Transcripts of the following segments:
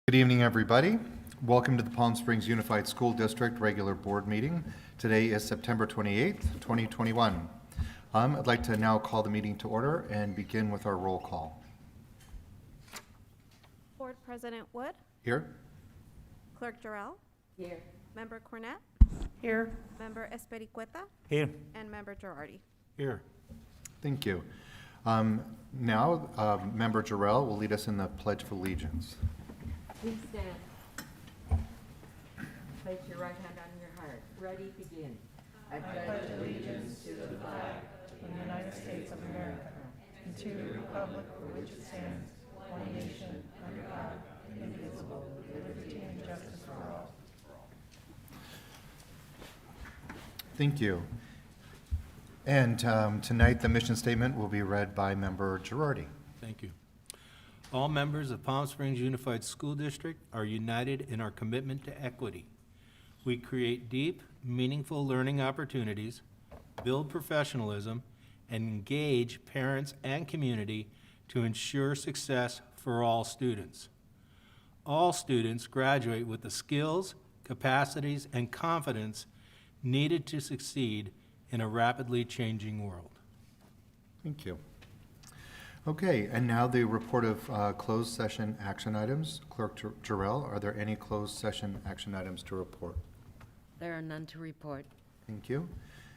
Good evening, everybody. Welcome to the Palm Springs Unified School District regular board meeting. Today is September 28th, 2021. I'd like to now call the meeting to order and begin with our roll call. Board President Wood, Here? Clerk Jarrell, Here. Member Cornett, Here. Member Espericueta, Here. and Member Girardi. Here. Thank you. Now, Member Jarrell will lead us in the Pledge of Allegiance. Please stand. Place your right hand on your heart. Ready, begin. I pledge allegiance to the flag of the United States of America and to the republic for which it stands, one nation, under God, indivisible, with liberty and justice for all. Thank you. And tonight, the mission statement will be read by Member Girardi. Thank you. All members of Palm Springs Unified School District are united in our commitment to equity. We create deep, meaningful learning opportunities, build professionalism, and engage parents and community to ensure success for all students. All students graduate with the skills, capacities, and confidence needed to succeed in a rapidly changing world. Thank you. Okay, and now the report of closed session action items. Clerk Jarrell, are there any closed session action items to report? There are none to report. Thank you.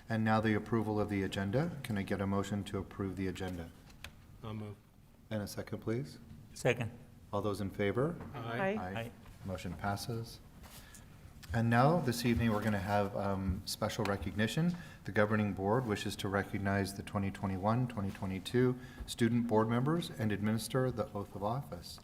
And now the approval of the agenda. Can I get a motion to approve the agenda? I'll move. And a second, please. Second. All those in favor? Aye. Aye. Motion passes. And now, this evening, we're going to have special recognition. The governing board wishes to recognize the 2021-2022 student board members and administer the oath of office.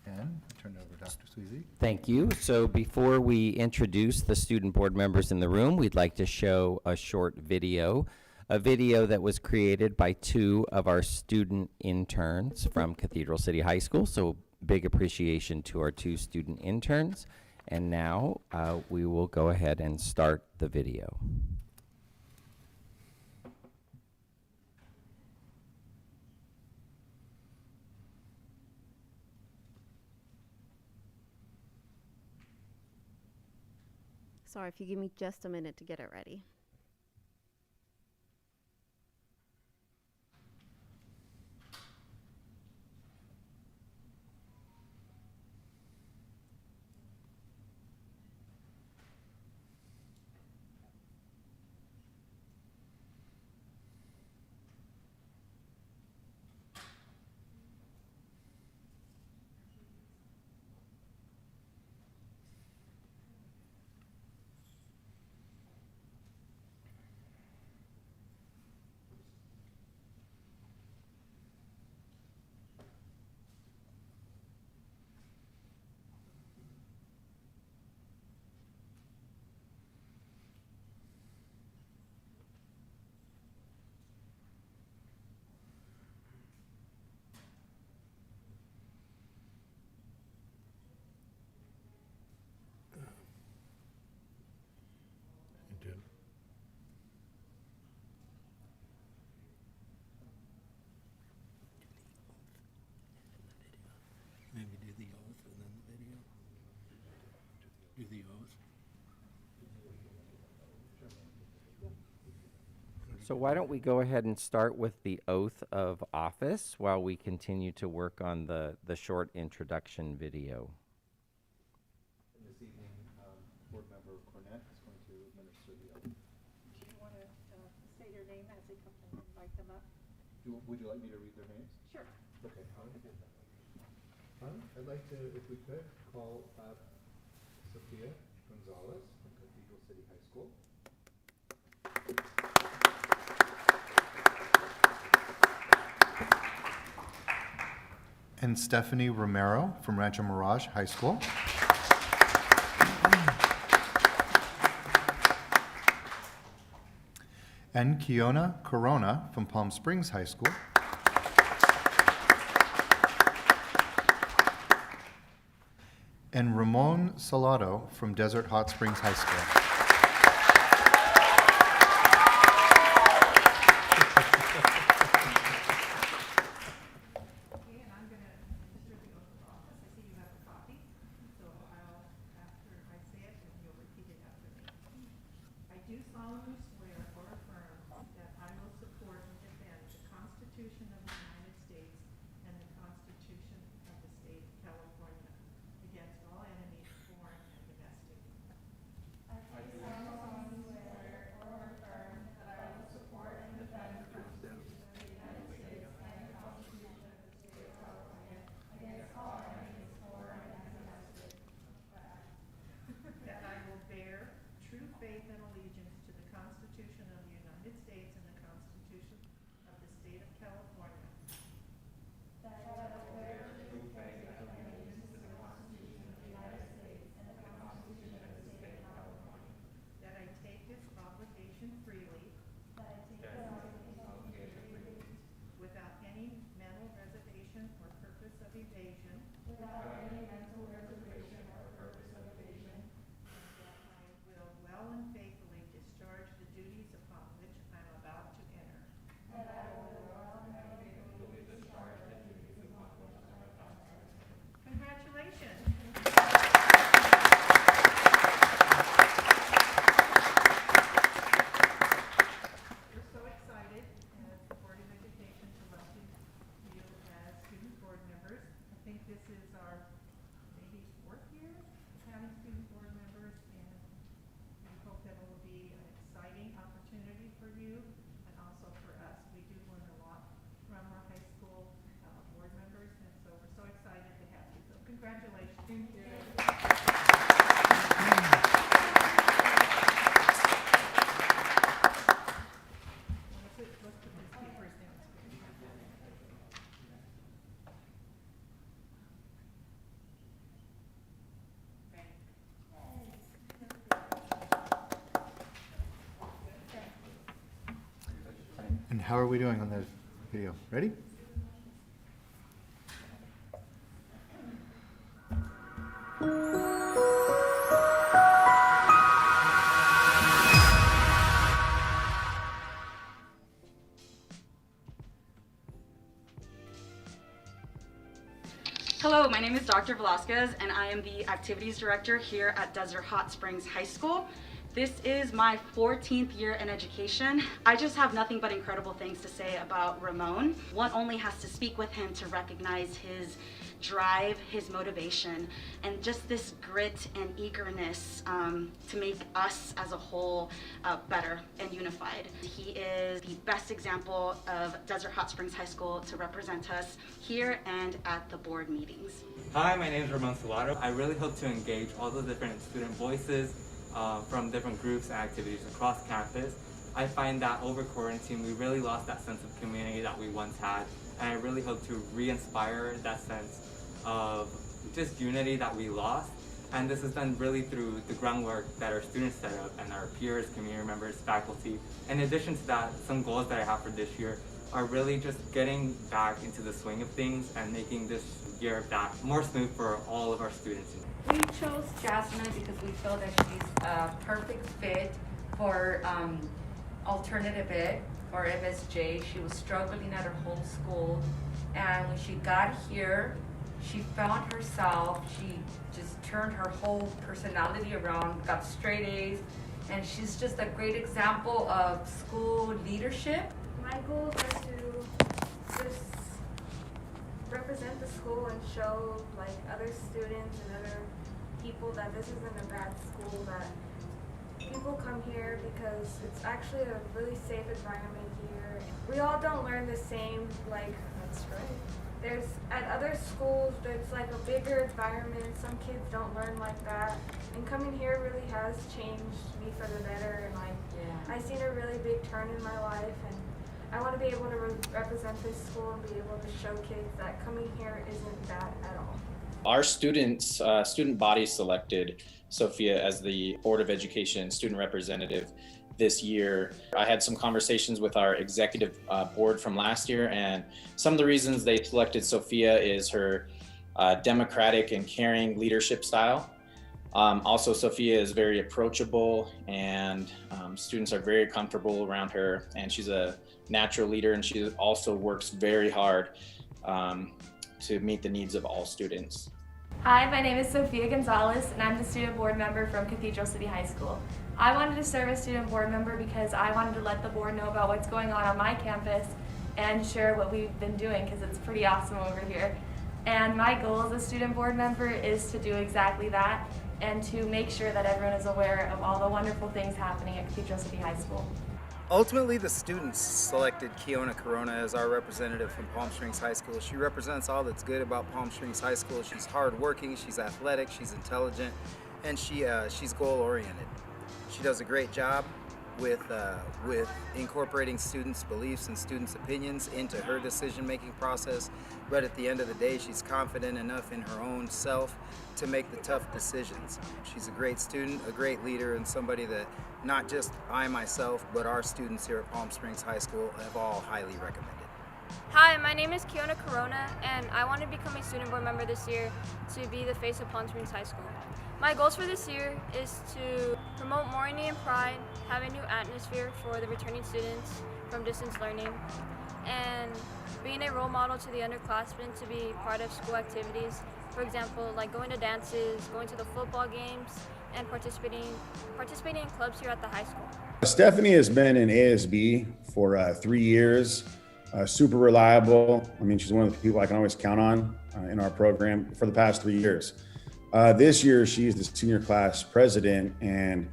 And I turn it over to Dr. Sweezy. Thank you. So before we introduce the student board members in the room, we'd like to show a short video, a video that was created by two of our student interns from Cathedral City High School. So big appreciation to our two student interns. And now we will go ahead and start the video. Sorry, if you give me just a minute to get it ready. Maybe do the oath and then the video. Do the oath. So why don't we go ahead and start with the oath of office while we continue to work on the short introduction video. And this evening, board member Cornett is going to administer the oath. Do you want to say your name as they come and invite them up? Would you like me to read their names? Sure. Okay, I'll get that. I'd like to, if we could, call up Sophia Gonzalez from Cathedral City High School. And Stephanie Romero from Rancho Mirage High School. And Kiona Corona from Palm Springs High School. And Ramon Salado from Desert Hot Springs High School. Okay, and I'm going to administer the oath of office. I see will well and faithfully discharge the duties upon which I am about to enter. Congratulations. We're so excited as the Board of Education to welcome you as student board members. I think this is our maybe 4th year having student board members, and we hope that it will be an exciting opportunity for you and also for us. We do learn a lot from our high school board members, and so we're so excited to have you. So congratulations. Thank you. Let's put these papers down. And how are we doing on the video? Ready? Hello, my name is Dr. Velasquez, and I am the Activities Director here at Desert Hot Springs High School. This is my 14th year in education. I just have nothing but incredible things to say about Ramon. One only has to speak with him to recognize his drive, his motivation, and just this grit and eagerness to make us as a whole better and unified. He is the best example of Desert Hot Springs High School to represent us here and at the board meetings. Hi, my name is Ramon Solado. I really hope to engage all the different student voices from different groups and activities across campus. I find that over quarantine, we really lost that sense of community that we once had, and I really hope to re-inspire that sense of just unity that we lost. And this is done really through the groundwork that our students set up and our peers, community members, faculty. In addition to that, some goals that I have for this year are really just getting back into the swing of things and making this year back more smooth for all of our students. We chose Jasmine because we feel that she's a perfect fit for alternative ed or MSJ. She was struggling at her home school, and when she got here, she found herself. She just turned her whole personality around, got straight A's, and she's just a great example of school leadership. My goals are to just represent the school and show like other students and other people that this isn't a bad school, that people come here because it's actually a really safe environment here. We all don't learn the same, like, that's right. There's, at other schools, there's like a bigger environment. Some kids don't learn like that. And coming here really has changed me for the better, and like, I've seen a really big turn in my life, and I want to be able to represent this school and be able to show kids that coming here isn't bad at all. Our students, student body selected Sophia as the Board of Education student representative this year. I had some conversations with our executive board from last year, and some of the reasons they selected Sophia is her democratic and caring leadership style. Also, Sophia is very approachable, and students are very comfortable around her, and she's a natural leader, and she also works very hard to meet the needs of all students. Hi, my name is Sophia Gonzalez, and I'm the student board member from Cathedral City High School. I wanted to serve as student board member because I wanted to let the board know about what's going on my campus and share what we've been doing, because it's pretty awesome over here. And my goal as a student board member is to do exactly that and to make sure that everyone is aware of all the wonderful things happening at Cathedral City High School. Ultimately, the students selected Kiona Corona as our representative from Palm Springs High School. She represents all that's good about Palm Springs High School. She's hardworking, she's athletic, she's intelligent, and she's goal-oriented. She does a great job with incorporating students' beliefs and students' opinions into her decision-making process. But at the end of the day, she's confident enough in her own self to make the tough decisions. She's a great student, a great leader, and somebody that not just I myself, but our students here at Palm Springs High School have all highly recommended. Hi, my name is Kiona Corona, and I want to become a student board member this year to be the face of Palm Springs High School. My goals for this year is to promote more Indian pride, have a new atmosphere for the returning students from distance learning, and being a role model to the underclassmen to be part of school activities. For example, like going to dances, going to the football games, and participating in clubs here at the high school. Stephanie has been in ASB for 3 years, super reliable. I mean, she's one of the people I can always count on in our program for the past 3 years. This year, she's the senior class president, and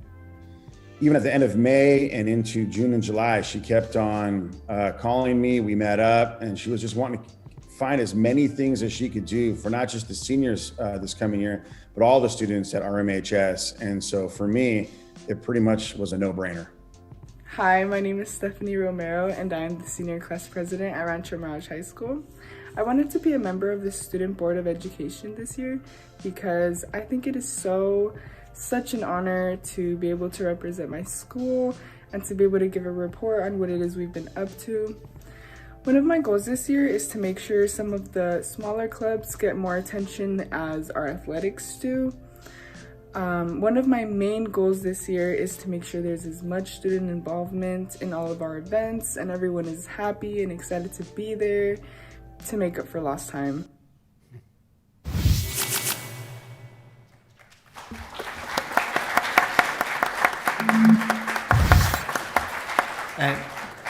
even at the end of May and into June and July, she kept on calling me. We met up, and she was just wanting to find as many things as she could do for not just the seniors this coming year, but all the students at RMHS. And so for me, it pretty much was a no-brainer. Hi, my name is Stephanie Romero, and I am the senior class president at Rancho Mirage High School. I wanted to be a member of the Student Board of Education this year because I think it is such an honor to be able to represent my school and to be able to give a report on what it is we've been up to. One of my goals this year is to make sure some of the smaller clubs get more attention as our athletics do. One of my main goals this year is to make sure there's as much student involvement in all of our events and everyone is happy and excited to be there to make up for lost time.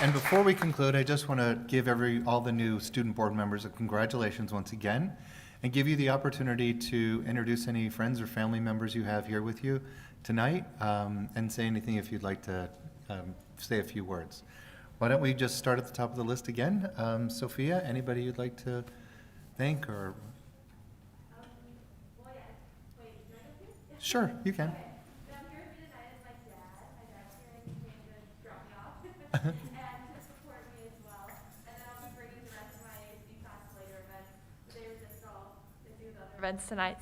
And before we conclude, I just want to give all the new student board members a congratulations once again, and give you the opportunity to introduce any friends or family members you have here with you tonight, and say anything if you'd like to say a few words. Why don't we just start at the top of the list again? Sophia, anybody you'd like to thank or? Sure, you can. Events tonight,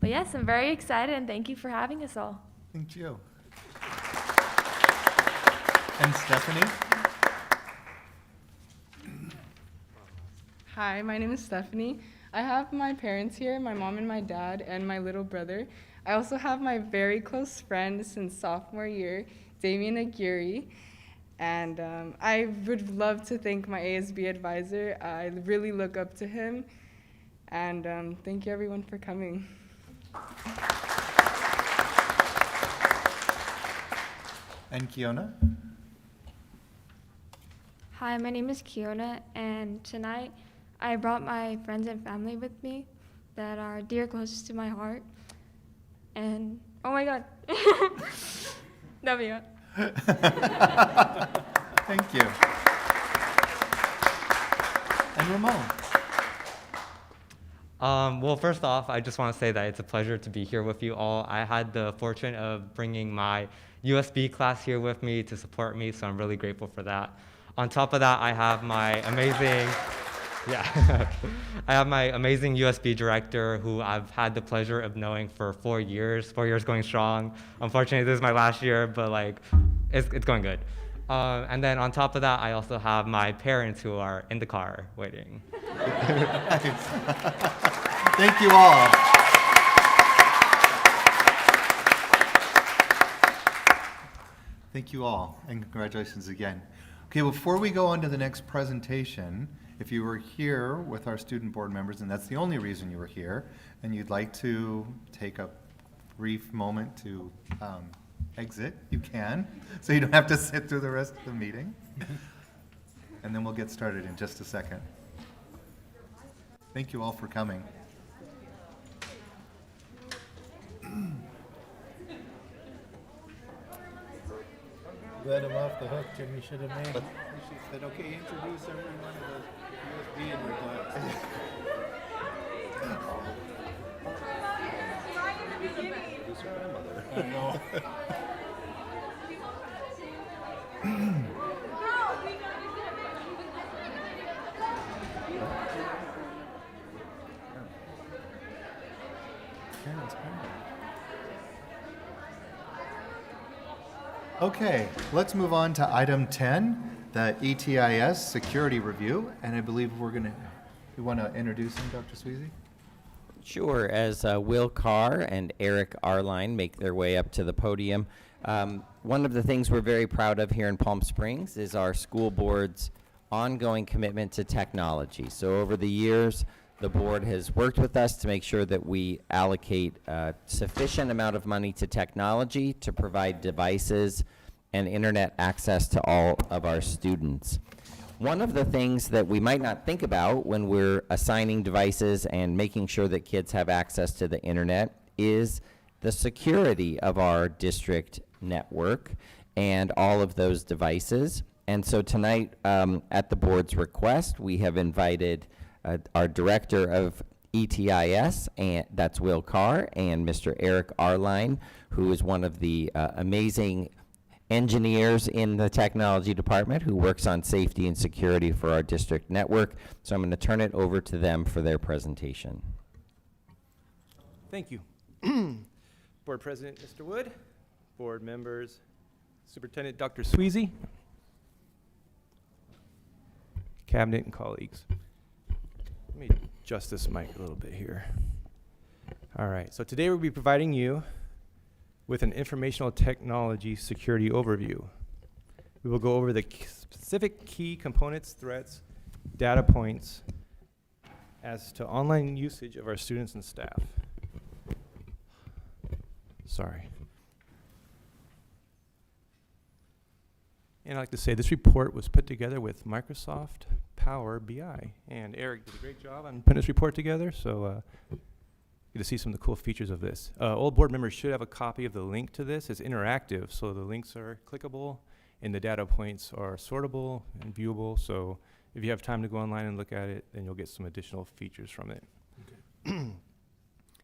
but yes, I'm very excited and thank you for having us all. Thank you. And Stephanie? Hi, my name is Stephanie. I have my parents here, my mom and my dad, and my little brother. I also have my very close friend since sophomore year, Damian Aguirre. And I would love to thank my ASB advisor. I really look up to him. And thank you everyone for coming. And Kiona? Hi, my name is Kiona, and tonight I brought my friends and family with me that are dear closest to my heart. And oh my God, W. Thank you. And Ramon? Well, first off, I just want to say that it's a pleasure to be here with you all. I had the fortune of bringing my USB class here with me to support me, so I'm really grateful for that. On top of that, I have my amazing, I have my amazing USB director who I've had the pleasure of knowing for 4 years going strong. Unfortunately, this is my last year, but like, it's going good. And then on top of that, I also have my parents who are in the car waiting. Thank you all. Thank you all, and congratulations again. Okay, before we go on to the next presentation, if you were here with our student board members, and that's the only reason you were here, and you'd like to take a brief moment to exit, you can, so you don't have to sit through the rest of the meeting. And then we'll get started in just a second. Thank you all for coming. Let him off the hook, Jimmy should have made. She said, okay, introduce every one of the USB in your box. I know. Okay, let's move on to item 10, the ETIS security review, and I believe you want to introduce him, Dr. Sweezy? Sure. As Will Carr and Eric Arlein make their way up to the podium, one of the things we're very proud of here in Palm Springs is our school board's ongoing commitment to technology. So over the years, the board has worked with us to make sure that we allocate a sufficient amount of money to technology to provide devices and internet access to all of our students. One of the things that we might not think about when we're assigning devices and making sure that kids have access to the internet is the security of our district network and all of those devices. And so tonight, at the board's request, we have invited our director of ETIS, and that's Will Carr, and Mr. Eric Arlein, who is one of the amazing engineers in the technology department who works on safety and security for our district network. So I'm going to turn it over to them for their presentation. Thank you. Board President Mr. Wood, board members, Superintendent Dr. Sweezy, cabinet and colleagues. Let me adjust this mic a little bit here. All right, so today we'll be providing you with an informational technology security overview. We will go over the specific key components, threats, data points as to online usage of our students and staff. Sorry. And I'd like to say this report was put together with Microsoft Power BI. And Eric did a great job on putting this report together, so get to see some of the cool features of this. All board members should have a copy of the link to this. It's interactive, so the links are clickable and the data points are sortable and viewable. So if you have time to go online and look at it, then you'll get some additional features from it. Okay.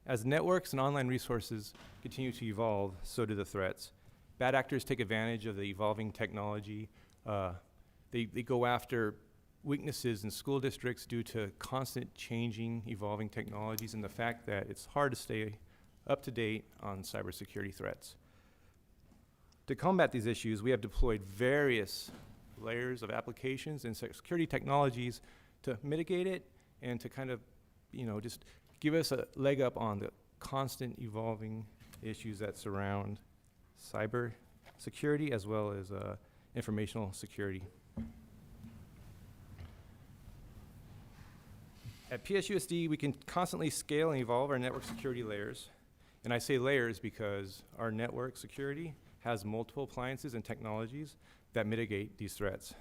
As networks and online resources continue to evolve, so do the threats. Bad actors take advantage of the evolving technology. They go after weaknesses in school districts due to constant changing, evolving technologies and the fact that it's hard to stay up to date on cybersecurity threats. To combat these issues, we have deployed various layers of applications and security technologies to mitigate it and to kind of, just give us a leg up on the constant evolving issues that surround cyber security as well as informational security. At PSUSD, we can constantly scale and evolve our network security layers. And I say layers because our network security has multiple appliances and technologies that mitigate these threats.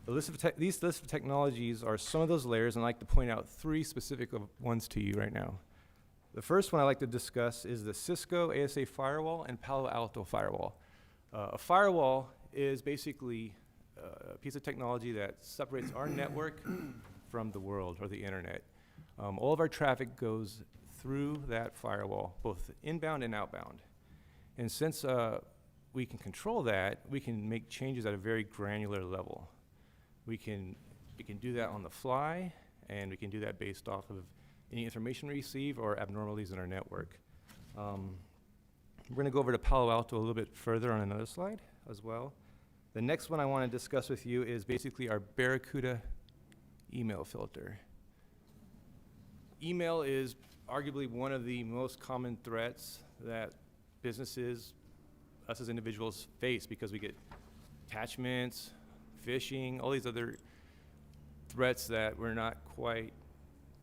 These list of technologies are some of those layers, and I'd like to point out three specific ones to you right now. The first one I'd like to discuss is the Cisco ASA Firewall and Palo Alto Firewall. A firewall is basically a piece of technology that separates our network from the world or the internet. All of our traffic goes through that firewall, both inbound and outbound. And since we can control that, we can make changes at a very granular level. We can do that on the fly, and we can do that based off of any information we receive or abnormalities in our network. We're going to go over to Palo Alto a little bit further on another slide as well. The next one I want to discuss with you is basically our Barracuda email filter. Email is arguably one of the most common threats that businesses, us as individuals, face because we get attachments, phishing, all these other threats that we're not quite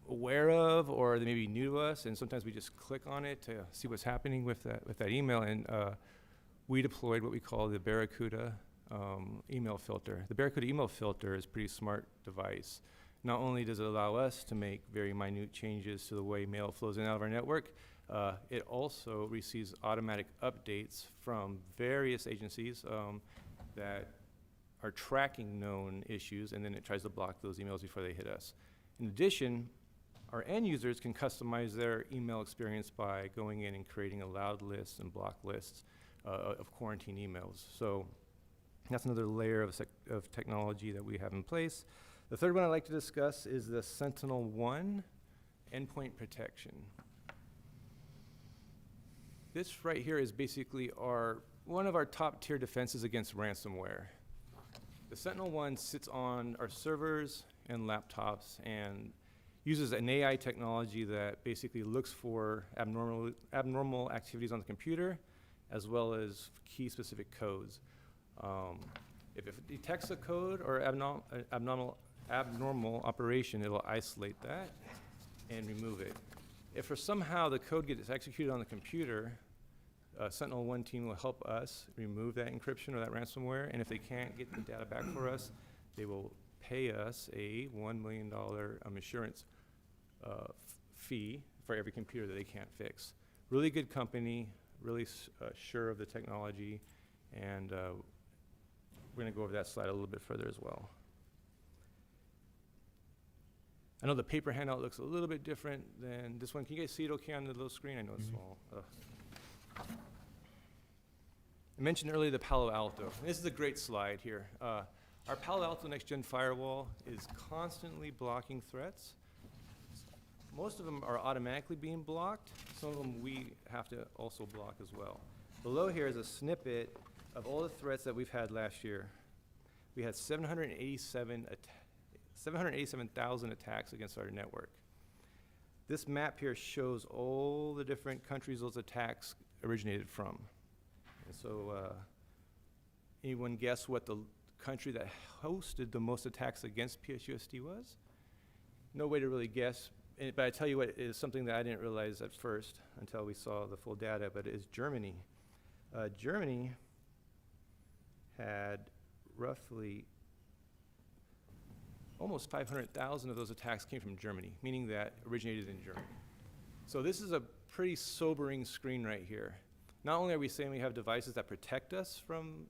aware of or they may be new to us, and sometimes we just click on it to see what's happening with that email, and we deployed what we call the Barracuda email filter. The Barracuda email filter is a pretty smart device. Not only does it allow us to make very minute changes to the way mail flows in and out of our network, it also receives automatic updates from various agencies that are tracking known issues, and then it tries to block those emails before they hit us. In addition, our end users can customize their email experience by going in and creating allowed lists and block lists of quarantine emails. So that's another layer of technology that we have in place. The third one I'd like to discuss is the Sentinel 1 endpoint protection. This right here is basically one of our top tier defenses against ransomware. The Sentinel one sits on our servers and laptops and uses an AI technology that basically looks for abnormal activities on the computer, as well as key specific codes. If it detects a code or abnormal operation, it'll isolate that and remove it. If for somehow the code gets executed on the computer, Sentinel-1 team will help us remove that encryption or that ransomware, and if they can't get the data back for us, they will pay us a $1 million insurance fee for every computer that they can't fix. Really good company, really sure of the technology, and we're going to go over that slide a little bit further as well. I know the paper handout looks a little bit different than this one. Can you guys see it okay on the little screen? I know it's small. I mentioned earlier the Palo Alto. And this is a great slide here. Our Palo Alto Next Gen Firewall is constantly blocking threats. Most of them are automatically being blocked. Some of them we have to also block as well. Below here is a snippet of all the threats that we've had last year. We had 787,000 attacks against our network. This map here shows all the different countries those attacks originated from. And so, anyone guess what the country that hosted the most attacks against PSUSD was? No way to really guess, but I tell you what, it is something that I didn't realize at first until we saw the full data, but it is Germany. Germany had roughly almost 500,000 of those attacks came from Germany, meaning that originated in Germany. So this is a pretty sobering screen right here. Not only are we saying we have devices that protect us from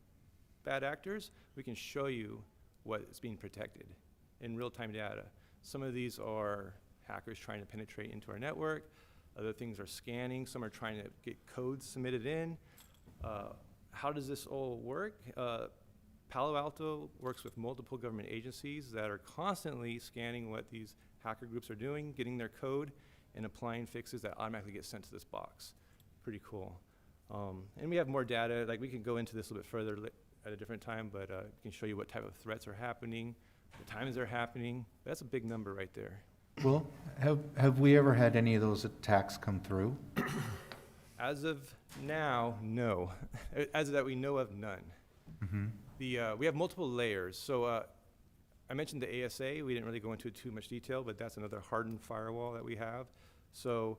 bad actors, we can show you what is being protected in real-time data. Some of these are hackers trying to penetrate into our network. Other things are scanning. Some are trying to get codes submitted in. How does this all work? Palo Alto works with multiple government agencies that are constantly scanning what these hacker groups are doing, getting their code, and applying fixes that automatically get sent to this box. Pretty cool. And we have more data. Like, we can go into this a little bit further at a different time, but we can show you what type of threats are happening, the times they're happening. That's a big number right there. Well, have we ever had any of those attacks come through? As of now, no. As of that, we know of none. Mm-hmm. We have multiple layers. So I mentioned the ASA. We didn't really go into too much detail, but that's another hardened firewall that we have. So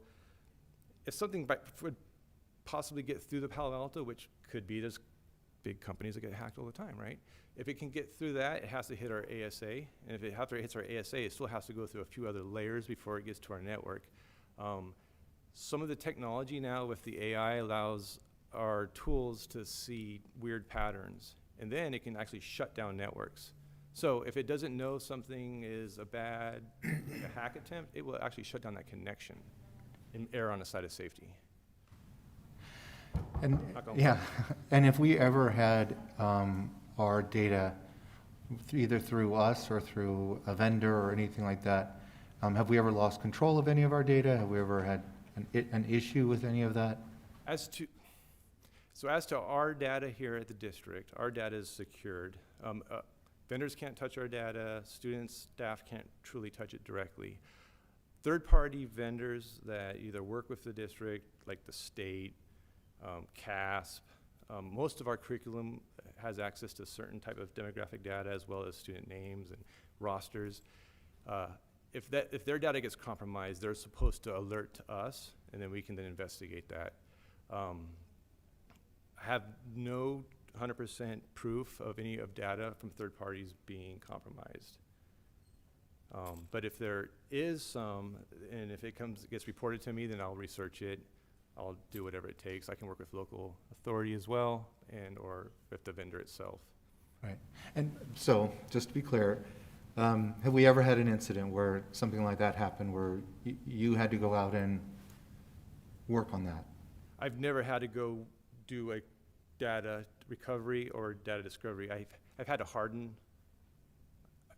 if something would possibly get through the Palo Alto, which could be, there's big companies that get hacked all the time, right? If it can get through that, it has to hit our ASA. And if it after it hits our ASA, it still has to go through a few other layers before it gets to our network. Some of the technology now with the AI allows our tools to see weird patterns, and then it can actually shut down networks. So if it doesn't know something is a bad like a hack attempt, it will actually shut down that connection and err on the side of safety. And yeah, and if we ever had our data either through us or through a vendor or anything like that, have we ever lost control of any of our data? Have we ever had an issue with any of that? As to our data here at the district, our data is secured. Vendors can't touch our data. Students, staff can't truly touch it directly. Third-party vendors that either work with the district, like the state, CASP, most of our curriculum has access to certain type of demographic data as well as student names and rosters. If their data gets compromised, they're supposed to alert to us, and then we can then investigate that. I have no 100% proof of any of data from third parties being compromised. But if there is some, and if it gets reported to me, then I'll research it. I'll do whatever it takes. I can work with local authority as well, and or with the vendor itself. Right. And so, just to be clear, have we ever had an incident where something like that happened, where you had to go out and work on that? I've never had to go do a data recovery or data discovery. I've had to harden.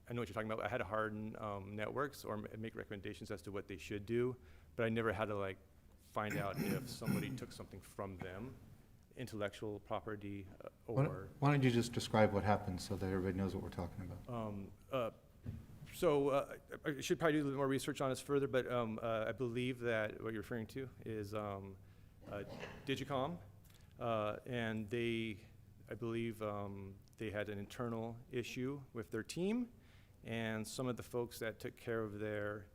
I know what you're talking about. I had to harden networks or make recommendations as to what they should do, but I never had to find out if somebody took something from them. intellectual property Why or. why don't you just describe what happened so that everybody knows what we're talking about? I should probably do a little more research on this further, but I believe that what you're referring to is Digicom, and I believe they had an internal issue with their team, and some of the folks that took care of their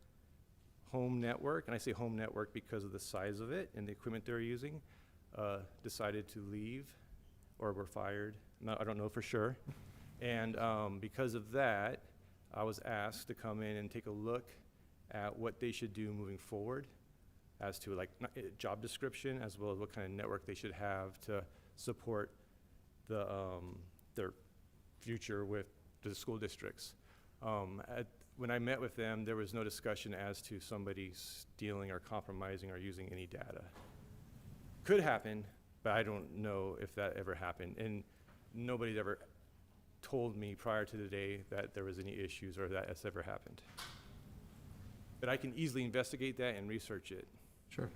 home network, and I say home network because of the size of it and the equipment they're using, decided to leave or were fired. No, I don't know for sure. And because of that, I was asked to come in and take a look at what they should do moving forward as to like job description, as well as what kind of network they should have to support the, their future with the school districts. When I met with them, there was no discussion as to somebody stealing or compromising or using any data. Could happen, but I don't know if that ever happened. And nobody's ever told me prior to the day that there was any issues or that that's ever happened. But I can easily investigate that and research it. Sure.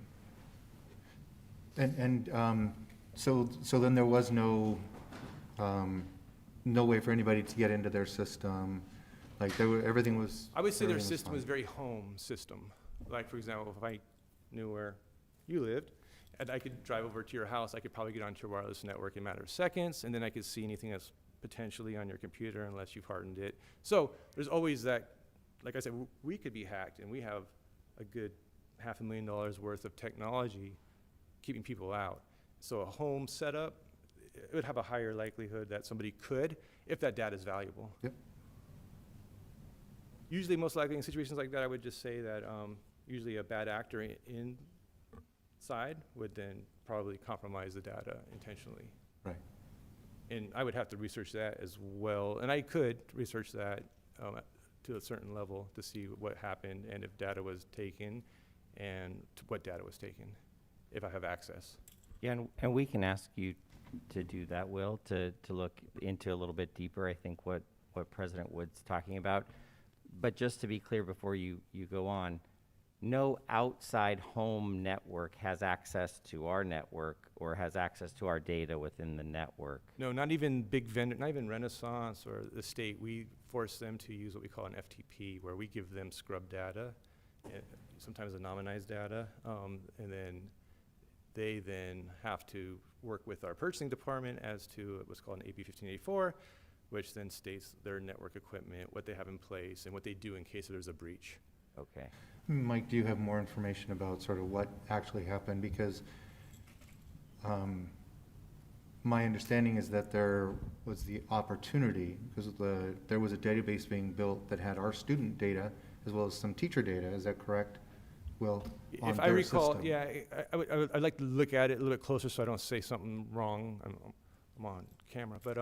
So then there was no way for anybody to get into their system. Like everything was. I would say their everything system fine. was very home system. Like for example, if I knew where you lived, and I could drive over to your house, I could probably get onto your wireless network in a matter of seconds, and then I could see anything that's potentially on your computer unless you've hardened it. So there's always that, like I said, we could be hacked, and we have a good $500,000 worth of technology keeping people out. So a home setup, it would have a higher likelihood that somebody could, if that data is valuable. Yep. Usually, most likely in situations like that, I would just say that usually a bad actor inside would then probably compromise the data intentionally. Right. And I would have to research that as well. And I could research that to a certain level to see what happened and if data was taken and what data was taken, if I have access. Yeah, and we can ask you to do that, Will, to look into a little bit deeper, I think, what President Wood's talking about. But just to be clear before you go on, no outside home network has access to our network or has access to our data within the network. No, not even big vendor, not even Renaissance or the state. We force them to use what we call an FTP, where we give them scrub data, sometimes anonymized data, and then they then have to work with our purchasing department as to what's called an AB 1584, which then states their network equipment, what they have in place, and what they do in case there's a breach. Okay. Mike, do you have more information about sort of what actually happened? Because my understanding is that there was the opportunity, because there was a database being built that had our student data as well as some teacher data. Is that correct, Will? If I recall, yeah, I'd like to look at it a little bit closer so I don't say something wrong. I'm on camera, but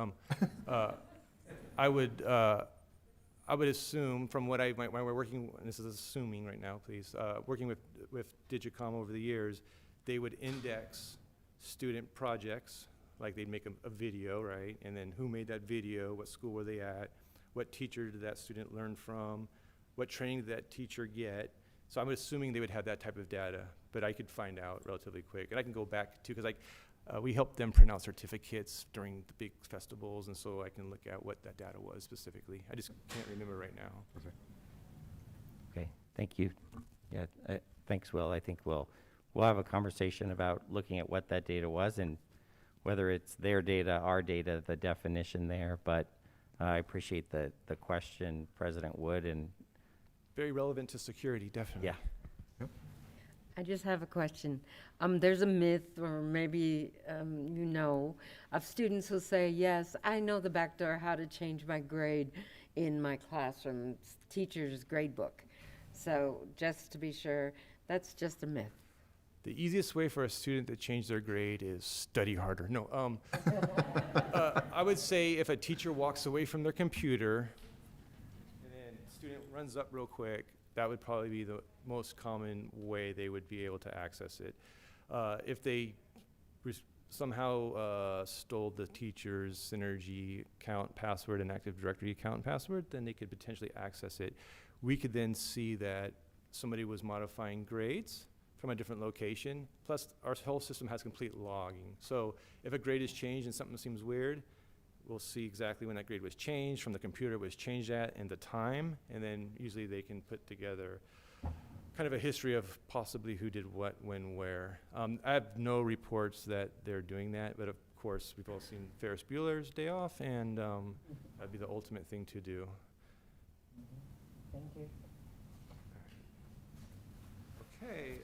I would assume from what when we're working, and this is assuming right now, please, working with Digicom over the years, they would index student projects, like they'd make a video, right? And then who made that video, what school were they at, what teacher did that student learn from, what training did that teacher get. So I'm assuming they would have that type of data, but I could find out relatively quick. And I can go back too, because we help them print out certificates during the big festivals, and so I can look at what that data was specifically. I just can't remember right now. Perfect. Okay, thank you. Yeah, thanks, Will. I think we'll have a conversation about looking at what that data was and whether it's their data, our data, the definition there. But I appreciate the question, President Wood, and very relevant to security, definitely. yeah. I just have a question. There's a myth, or maybe of students who say, yes, I know the back door how to change my grade in my classroom, teacher's grade book. So just to be sure, that's just a myth. The easiest way for a student to change their grade is study harder. No, I would say if a teacher walks away from their computer and then student runs up real quick, that would probably be the most common way they would be able to access it. If they somehow stole the teacher's Synergy account password and Active Directory account password, then they could potentially access it. We could then see that somebody was modifying grades from a different location. Plus, our whole system has complete logging. So if a grade is changed and something seems weird, we'll see exactly when that grade was changed, from the computer it was changed at, and the time, and then usually they can put together kind of a history of possibly who did what, when, where. I have no reports that they're doing that, but of course, we've all seen Ferris Bueller's Day Off, and that'd be the ultimate thing to do. Thank you. Okay,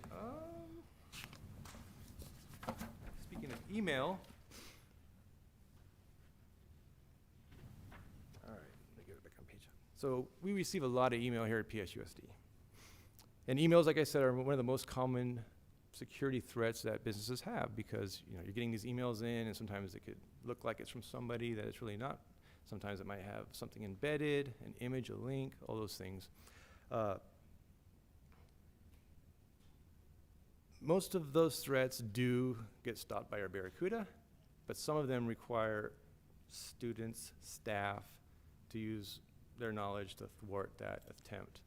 speaking of email, all right, let me get it back on page. So we receive a lot of email here at PSUSD. And emails, like I said, are one of the most common security threats that businesses have, because you're getting these emails in, and sometimes it could look like it's from somebody that it's really not. Sometimes it might have something embedded, an image, a link, all those things. Most of those threats do get stopped by our Barracuda, but some of them require students, staff, to use their knowledge to thwart that attempt.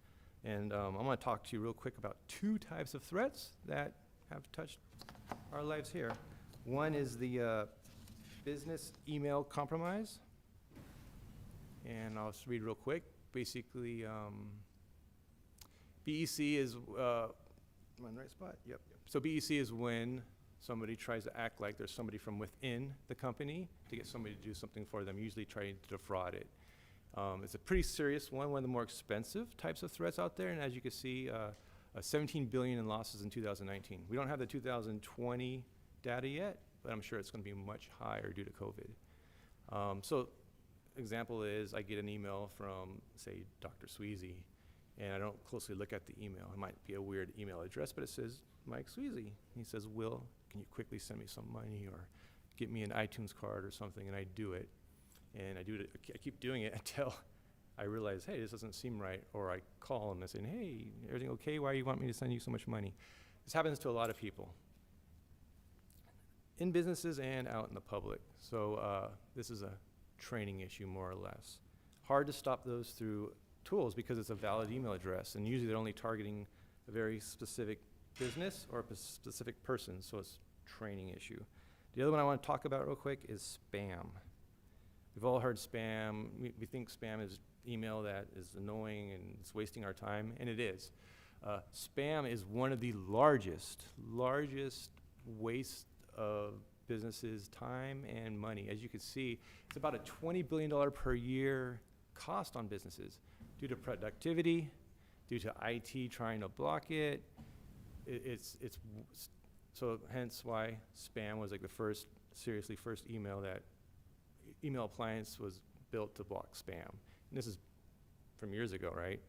And I'm going to talk to you real quick about two types of threats that have touched our lives here. One is the business email compromise. And I'll just read real quick. Basically, BEC is, am I in the right spot? Yep. So BEC is when somebody tries to act like there's somebody from within the company to get somebody to do something for them, usually trying to defraud it. It's a pretty serious one of the more expensive types of threats out there, and as you can see, $17 billion in losses in 2019. We don't have the 2020 data yet, but I'm sure it's going to be much higher due to COVID. So example is I get an email from, say, Dr. Sweezy, and I don't closely look at the email. It might be a weird email address, but it says Mike Sweezy. He says, Will, can you quickly send me some money or get me an iTunes card or something? And I do it. And I keep doing it until I realize, hey, this doesn't seem right. Or I call them and say, hey, everything okay? Why do you want me to send you so much money? This happens to a lot of people, in businesses and out in the public. So this is a training issue, more or less. Hard to stop those through tools because it's a valid email address. And usually they're only targeting a very specific business or a specific person. So it's a training issue. The other one I want to talk about real quick is spam. We've all heard spam. We think spam is email that is annoying and it's wasting our time, and it is. Spam is one of the largest waste of businesses' time and money. As you can see, it's about a $20 billion per year cost on businesses due to productivity, due to IT trying to block it. So hence why spam was like the first email appliance was built to block spam. And this is from years ago, right?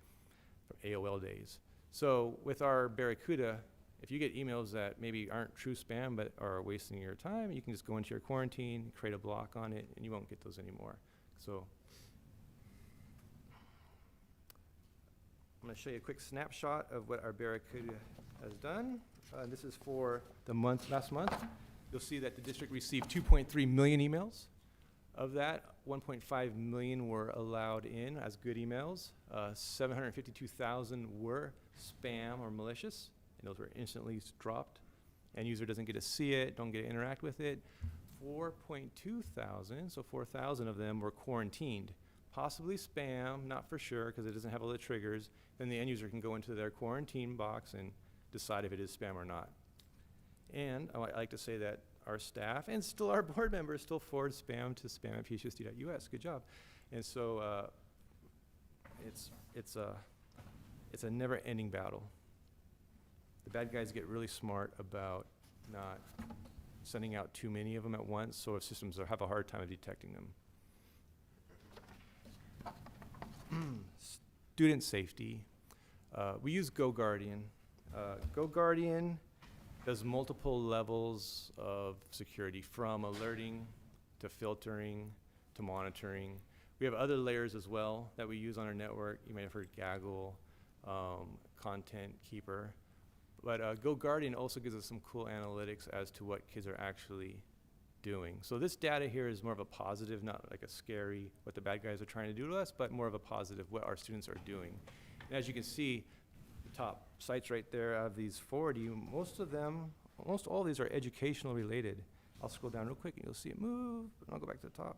From AOL days. So with our Barracuda, if you get emails that maybe aren't true spam but are wasting your time, you can just go into your quarantine, create a block on it, and you won't get those anymore. So I'm going to show you a quick snapshot of what our Barracuda has done. This is for the last month. You'll see that the district received 2.3 million emails. Of that, 1.5 million were allowed in as good emails. 752,000 were spam or malicious, and those were instantly dropped. End user doesn't get to see it, don't get to interact with it. 4.2 thousand, so 4,000 of them were quarantined. Possibly spam, not for sure, because it doesn't have all the triggers. Then the end user can go into their quarantine box and decide if it is spam or not. And I like to say that our staff and still our board members still forward spam to spam@psusd.us. Good job. And so it's a never-ending battle. The bad guys get really smart about not sending out too many of them at once, so systems have a hard time of detecting them. Student safety. We use GoGuardian. GoGuardian does multiple levels of security, from alerting to filtering to monitoring. We have other layers as well that we use on our network. You may have heard Gaggle, Content Keeper. But GoGuardian also gives us some cool analytics as to what kids are actually doing. So this data here is more of a positive, not like a scary, what the bad guys are trying to do to us, but more of a positive, what our students are doing. And as you can see, top sites right there. Out of these 40, most all of these are educational related. I'll scroll down real quick and you'll see it move, and I'll go back to the top.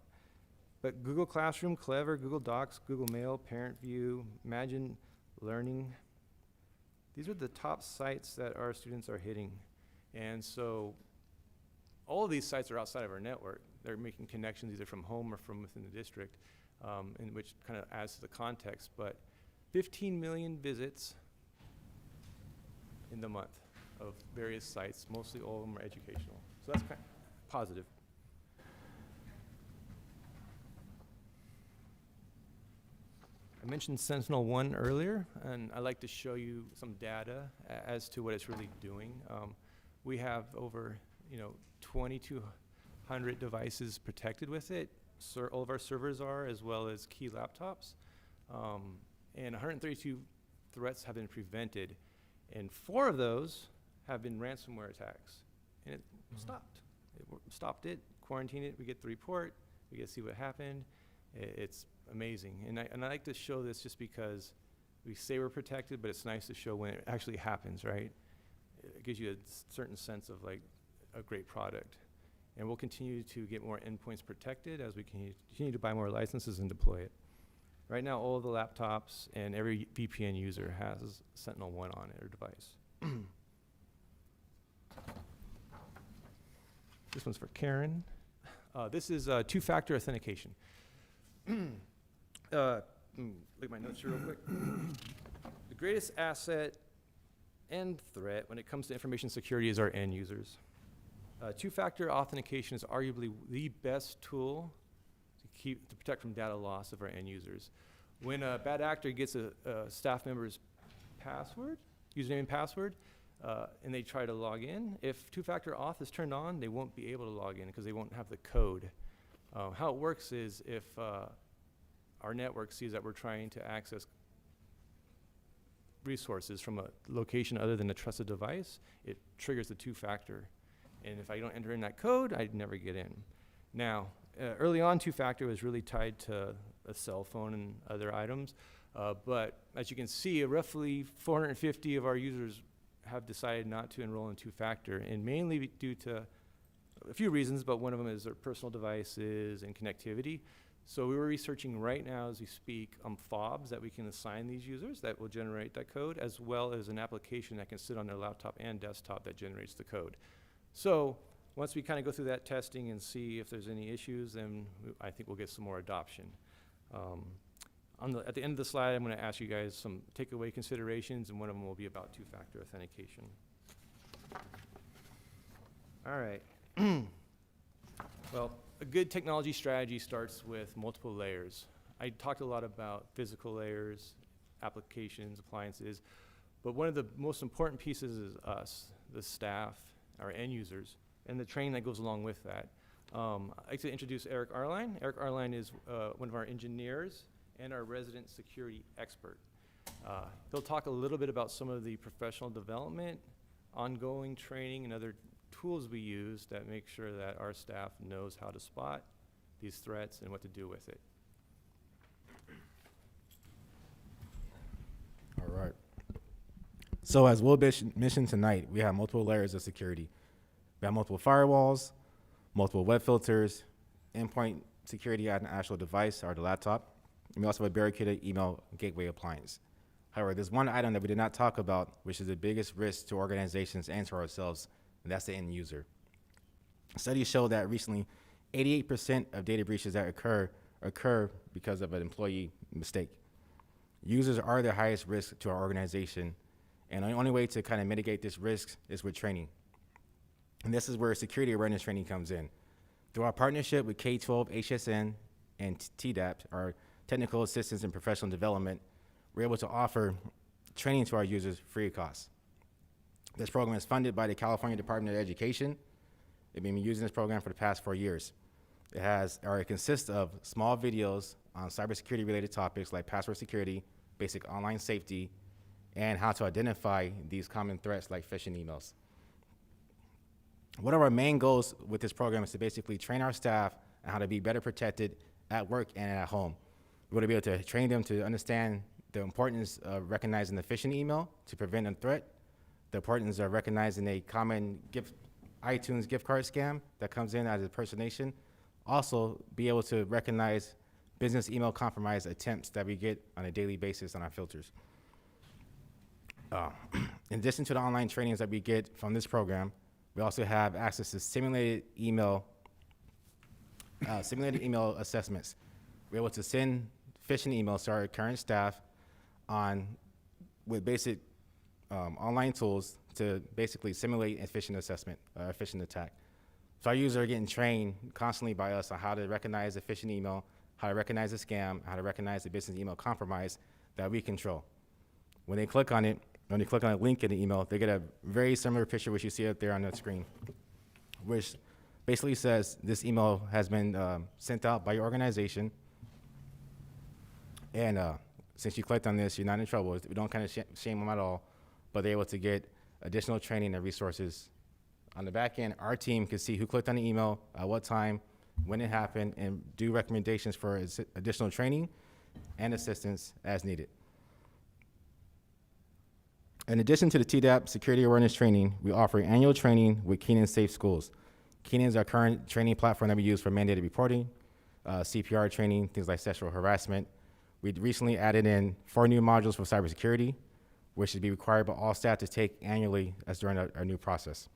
But Google Classroom, Clever, Google Docs, Google Mail, Parent View, Imagine Learning. These are the top sites that our students are hitting. And so all of these sites are outside of our network. They're making connections either from home or from within the district, and which kind of adds to the context. But 15 million visits in the month of various sites. Mostly all of them are educational. So that's kind of positive. I mentioned Sentinel-1 earlier, and I'd like to show you some data as to what it's really doing. We have over 2,200 devices protected with it. All of our servers are, as well as key laptops. And 132 threats have been prevented, and 4 of those have been ransomware attacks. And it stopped. Stopped it, quarantined it, we get the report, we get to see what happened. It's amazing. And I like to show this just because we say we're protected, but it's nice to show when it actually happens, right? It gives you a certain sense of like a great product. And we'll continue to get more endpoints protected as we continue to buy more licenses and deploy it. Right now, all of the laptops and every VPN user has Sentinel-1 on their device. This one's for Karen. This is two-factor authentication. Look at my notes here real quick. The greatest asset and threat when it comes to information security is our end users. Two-factor authentication is arguably the best tool to protect from data loss of our end users. When a bad actor gets a staff member's password, username and password, and they try to log in, if two-factor auth is turned on, they won't be able to log in because they won't have the code. How it works is if our network sees that we're trying to access resources from a location other than a trusted device, it triggers the two-factor. And if I don't enter in that code, I'd never get in. Now, early on, two-factor was really tied to a cell phone and other items. But as you can see, roughly 450 of our users have decided not to enroll in two-factor, and mainly due to a few reasons, but one of them is their personal devices and connectivity. So we were researching right now as we speak fobs that we can assign these users that will generate that code, as well as an application that can sit on their laptop and desktop that generates the code. So once we kind of go through that testing and see if there's any issues, then I think we'll get some more adoption. At the end of the slide, I'm going to ask you guys some takeaway considerations, and one of them will be about two-factor authentication. All right. Well, a good technology strategy starts with multiple layers. I talked a lot about physical layers, applications, appliances, but one of the most important pieces is us, the staff, our end users, and the training that goes along with that. I'd like to introduce Eric Arlein. Eric Arlein is one of our engineers and our resident security expert. He'll talk a little bit about some of the professional development, ongoing training, and other tools we use that make sure that our staff knows how to spot these threats and what to do with it. All right. So as we'll mention tonight, we have multiple layers of security. We have multiple firewalls, multiple web filters, endpoint security at an actual device or the laptop. And we also have a Barracuda email gateway appliance. However, there's one item that we did not talk about, which is the biggest risk to organizations and to ourselves, and that's the end user. Studies show that recently 88% of data breaches that occur because of an employee mistake. Users are the highest risk to our organization, and the only way to kind of mitigate this risk is with training. And this is where security awareness training comes in. Through our partnership with K-12, HSN, and TDAP, our technical assistance and professional development, we're able to offer training to our users free of cost. This program is funded by the California Department of Education. They've been using this program for the past 4 years. It consists of small videos on cybersecurity related topics like password security, basic online safety, and how to identify these common threats like phishing emails. One of our main goals with this program is to basically train our staff on how to be better protected at work and at home. We want to be able to train them to understand the importance of recognizing the phishing email to prevent a threat, the importance of recognizing a common iTunes gift card scam that comes in as impersonation. Also, be able to recognize business email compromise attempts that we get on a daily basis on our filters. In addition to the online trainings that we get from this program, we also have access to simulated email assessments. We're able to send phishing emails to our current staff with basic online tools to basically simulate a phishing assessment, a phishing attack. So our users are getting trained constantly by us on how to recognize a phishing email, how to recognize a scam, how to recognize the business email compromise that we control. When they click on it, when they click on a link in the email, they get a very similar picture which you see up there on the screen, which basically says this email has been sent out by your organization, and since you clicked on this, you're not in trouble. We don't kind of shame them at all, but they're able to get additional training and resources. On the back end, our team can see who clicked on the email, at what time, when it happened, and do recommendations for additional training and assistance as needed. In addition to the TDAP security awareness training, we offer annual training with Keenan Safe Schools. Keenan is our current training platform that we use for mandated reporting, CPR training, things like sexual harassment. We recently added in 4 new modules for cybersecurity, which should be required by all staff to take annually as during our new process.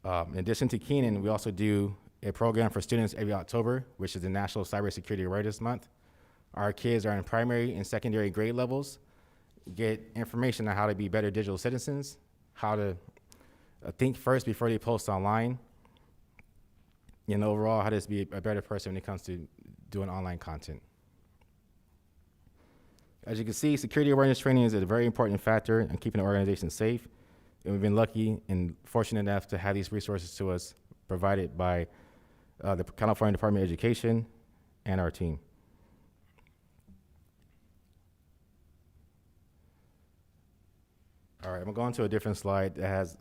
In addition to Keenan, we also do a program for students every October, which is the National Cybersecurity Awareness Month. Our kids are in primary and secondary grade levels, get information on how to be better digital citizens, how to think first before they post online, and overall, how to be a better person when it comes to doing online content. As you can see, security awareness training is a very important factor in keeping the organization safe, and we've been lucky and fortunate enough to have these resources to us provided by the California Department of Education and our team. All right, I'm gonna go on to a different slide that has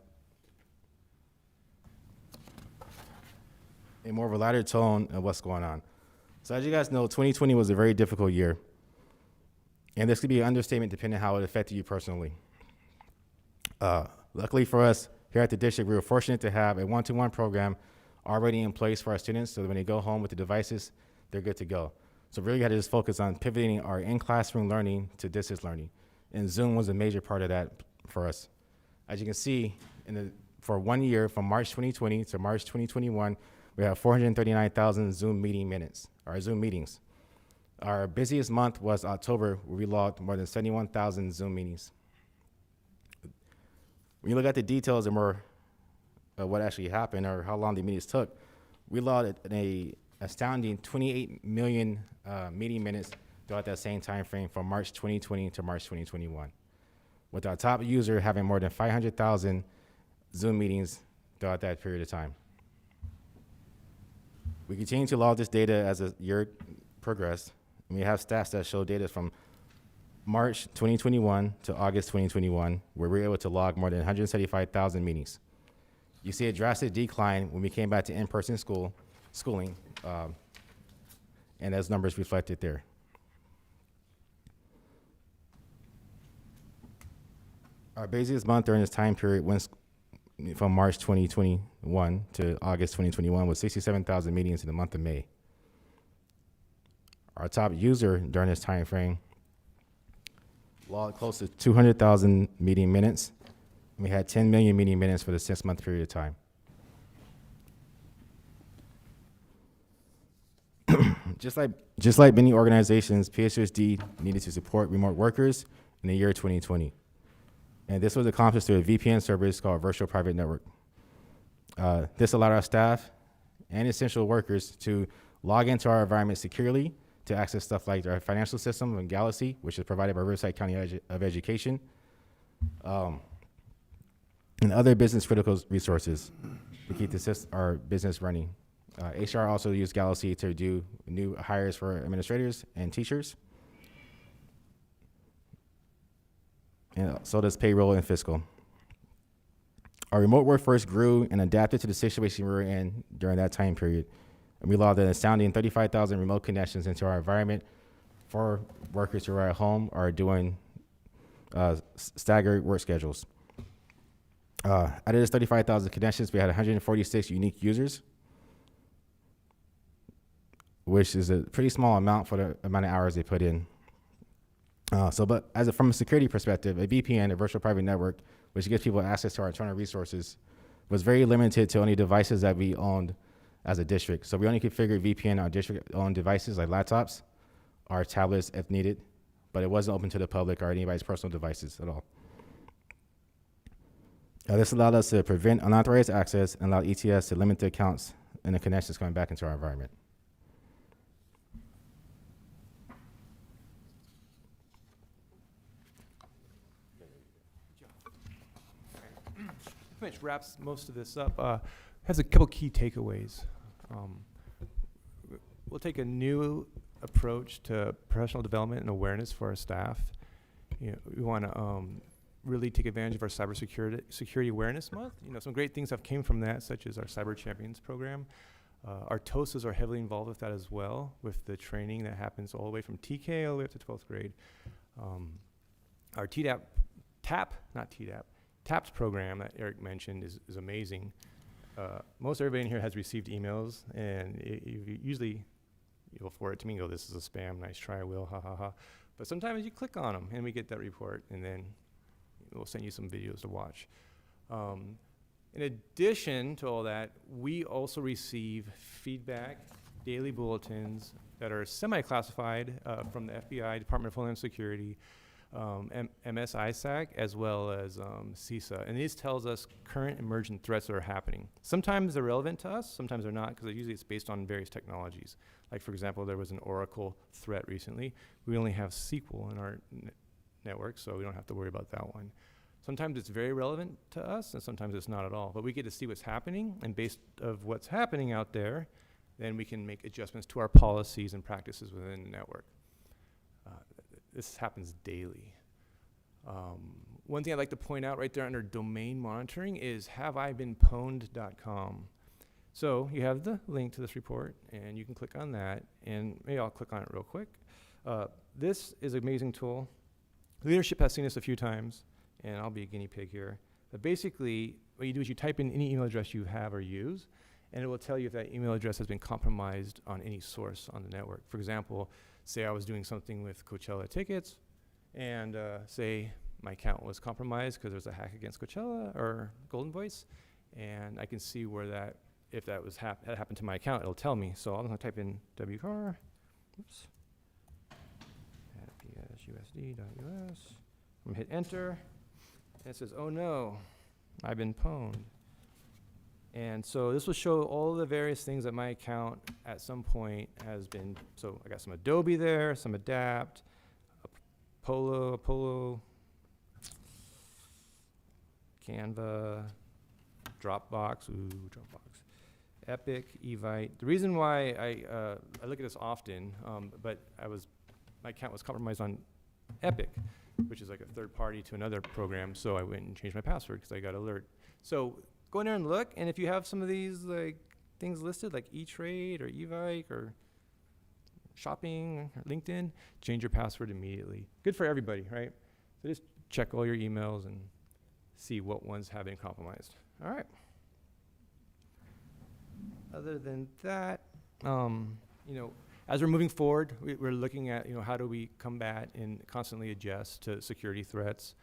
a more of a lighter tone of what's going on. So as you guys know, 2020 was a very difficult year. And this could be an understatement depending on how it affected you personally. Luckily for us, here at the district, we were fortunate to have a one-to-one program already in place for our students, so that when they go home with the devices, they're good to go. So really had to just focus on pivoting our in-classroom learning to distance learning. And Zoom was a major part of that for us. As you can see, for 1 year, from March 2020 to March 2021, we have 439,000 Zoom meetings. Our busiest month was October, where we logged more than 71,000 Zoom meetings. When you look at the details and more of what actually happened or how long the meetings took, we logged an astounding 28 million meeting minutes throughout that same time frame from March 2020 to March 2021, with our top user having more than 500,000 Zoom meetings throughout that period of time. We continue to log this data as the year progressed, and we have stats that show data from March 2021 to August 2021, where we were able to log more than 175,000 meetings. You see a drastic decline when we came back to in-person schooling, and those numbers reflected there. Our busiest month during this time period from March 2021 to August 2021 was 67,000 meetings in the month of May. Our top user during this time frame logged close to 200,000 meeting minutes. We had 10 million meeting minutes for the 6-month period of time. Just like many organizations, PSUSD needed to support remote workers in the year 2020. And this was accomplished through a VPN service called Virtual Private Network. This allowed our staff and essential workers to log into our environment securely to access stuff like our financial system and Galaxy, which is provided by Riverside County of Education, and other business critical resources to keep our business running. HR also used Galaxy to do new hires for administrators and teachers. And so does payroll and fiscal. Our remote workforce grew and adapted to the situation we were in during that time period. And we logged an astounding 35,000 remote connections into our environment for workers who are at home are doing staggered work schedules. Out of those 35,000 connections, we had 146 unique users, which is a pretty small amount for the amount of hours they put in. But from a security perspective, a VPN, a virtual private network, which gives people access to our internal resources, was very limited to only devices that we owned as a district. So we only configured VPN on our district-owned devices like laptops or tablets if needed, but it wasn't open to the public or anybody's personal devices at all. This allowed us to prevent unauthorized access and allow ETS to limit the accounts and the connections coming back into our environment. Which wraps most of this up. Has a couple key takeaways. We'll take a new approach to professional development and awareness for our staff. We want to really take advantage of our security awareness month. Some great things have came from that, such as our Cyber Champions program. Our TOSAs are heavily involved with that as well, with the training that happens all the way from TK all the way up to 12th grade. Our TAPS program that Eric mentioned is amazing. Most everybody in here has received emails, and you'll forward it to me and go, "This is a spam, nice try, Will, ha ha ha." But sometimes you click on them, and we get that report, and then we'll send you some videos to watch. In addition to all that, we also receive feedback, daily bulletins that are semi-classified from the FBI, Department of Homeland Security, MSISAC, as well as CISA. And these tells us current emergent threats that are happening. Sometimes they're relevant to us, sometimes they're not, because usually it's based on various technologies. Like, for example, there was an Oracle threat recently. We only have SQL in our network, so we don't have to worry about that one. Sometimes it's very relevant to us, and sometimes it's not at all. But we get to see what's happening, and based of what's happening out there, then we can make adjustments to our policies and practices within the network. This happens daily. One thing I'd like to point out right there under domain monitoring is haveibeenpwned.com. So you have the link to this report, and you can click on that, and maybe I'll click on it real quick. This is an amazing tool. Leadership has seen this a few times, and I'll be a guinea pig here. But basically, what you do is you type in any email address you have or use, and it will tell you if that email address has been compromised on any source on the network. For example, say I was doing something with Coachella tickets, and say my account was compromised because there's a hack against Coachella or Golden Voice, and I can see where that, if that was had happened to my account, it'll tell me. So I'm going to type in wcar, oops, at psusd.us. I'm going to hit enter, and it says, "Oh no, I've been pwned." And so this will show all the various things that my account at some point has been. So I got some Adobe there, some Adapt, a Palo, Canva, Dropbox, Epic, Evite. The reason why I look at this often, but my account was compromised on Epic, which is like a third party to another program. So I went and changed my password because I got alert. So go in there and look, and if you have some of these like things listed, like E-Trade or Evike or shopping or LinkedIn, change your password immediately. Good for everybody, right? So just check all your emails and see what ones have been compromised. All right. Other than that, as we're moving forward, we're looking at, how do we combat and constantly adjust to security threats.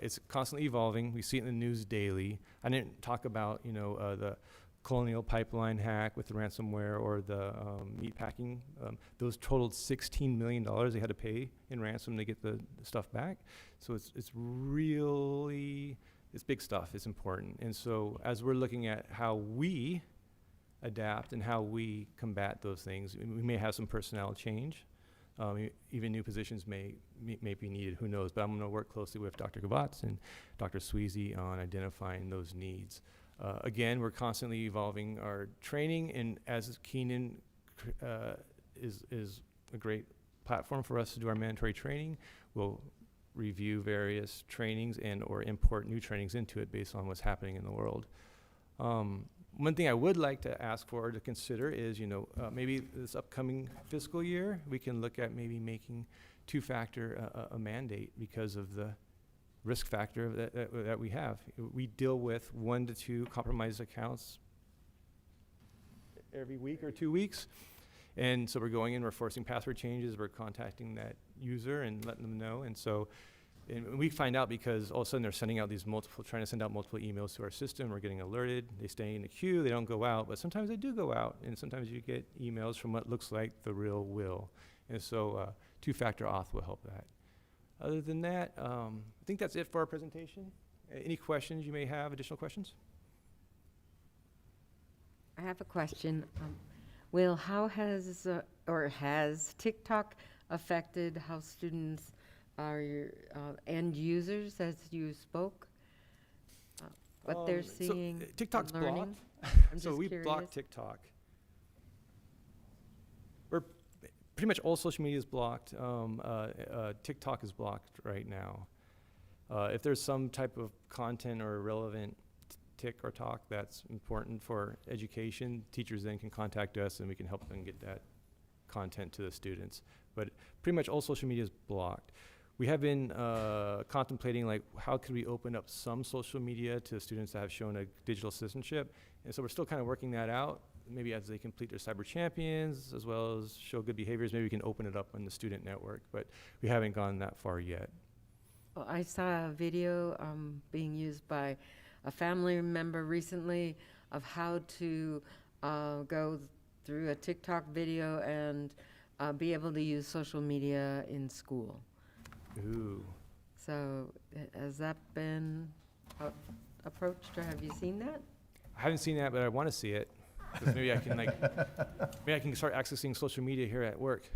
It's constantly evolving. We see it in the news daily. I didn't talk about, the Colonial Pipeline hack with the ransomware or the meatpacking. Those totaled $16 million they had to pay in ransom to get the stuff back. So it's really, it's big stuff. It's important. And so as we're looking at how we adapt and how we combat those things, we may have some personnel change. Even new positions may be needed, who knows, but I'm going to work closely with Dr. Gavatz and Dr. Sweezy on identifying those needs. Again, we're constantly evolving our training, and as Keenan is a great platform for us to do our mandatory training, we'll review various trainings and or import new trainings into it based on what's happening in the world. One thing I would like to ask for to consider is, maybe this upcoming fiscal year, we can look at maybe making two-factor a mandate because of the risk factor that we have. We deal with 1 to 2 compromised accounts every week or 2 weeks. And so we're going in, we're forcing password changes, we're contacting that user and letting them know. And we find out because all of a sudden they're sending out trying to send out multiple emails to our system. We're getting alerted. They stay in the queue. They don't go out, but sometimes they do go out. And sometimes you get emails from what looks like the real will. And so two-factor auth will help that. Other than that, I think that's it for our presentation. Any questions you may have, additional questions? I have a question. Will, how has TikTok affected how students are end users as you spoke? What they're seeing, TikTok's learning? blocked. I'm So just we curious. blocked TikTok. Pretty much all social media is blocked. TikTok is blocked right now. If there's some type of content or relevant tick or talk that's important for education, teachers then can contact us and we can help them get that content to the students. But pretty much all social media is blocked. We have been contemplating how could we open up some social media to students that have shown a digital citizenship. And so we're still kind of working that out. Maybe as they complete their cyber champions, as well as show good behaviors, maybe we can open it up on the student network, but we haven't gone that far yet. Well, I saw a video being used by a family member recently of how to go through a TikTok video and be able to use social media in school. Ooh. So has that been approached, or have you seen that? I haven't seen that, but I want to see it. 'Cause maybe I can maybe I can start accessing social media here at work.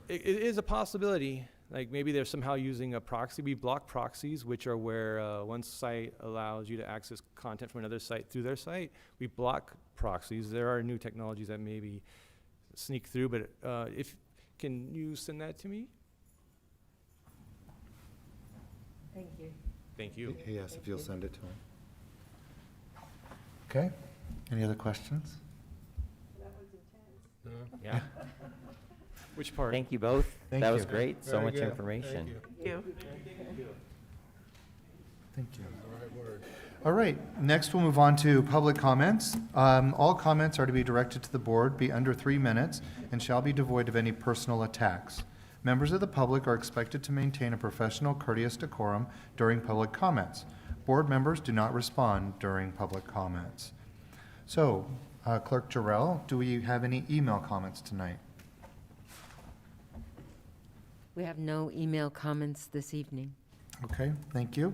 It is a possibility. Maybe they're somehow using a proxy. We block proxies, which are where one site allows you to access content from another site through their site. We block proxies. There are new technologies that maybe sneak through, but can you send that to me? Thank you. Thank you. Yes, if you'll send it to him. Okay, any other questions? Yeah. Which part? Thank you both. Thank That you. was great. So Very much good. information. Thank you. Thank you. All right, next we'll move on to public comments. All comments are to be directed to the board, be under 3 minutes, and shall be devoid of any personal attacks. Members of the public are expected to maintain a professional, courteous decorum during public comments. Board members do not respond during public comments. So, Clerk Jarrell, do we have any email comments tonight? We have no email comments this evening. Okay, thank you.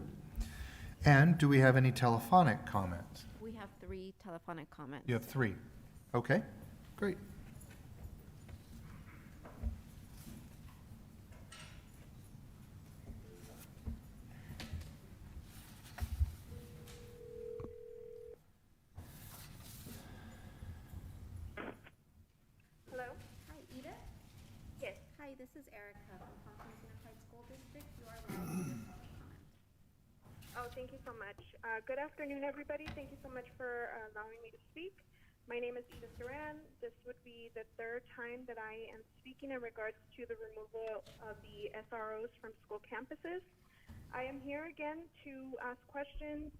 And do we have any telephonic comments? We have 3 telephonic comments. You have 3. Okay, great. Hello? Hi, Edith? Yes. Hi, this is Erica from Palm Springs Unified School District. You are live with your public comment. Oh, thank you so much. Good afternoon, everybody. Thank you so much for allowing me to speak. My name is Edith Duran. This would be the 3rd time that I am speaking in regards to the removal of the SROs from school campuses. I am here again to ask questions.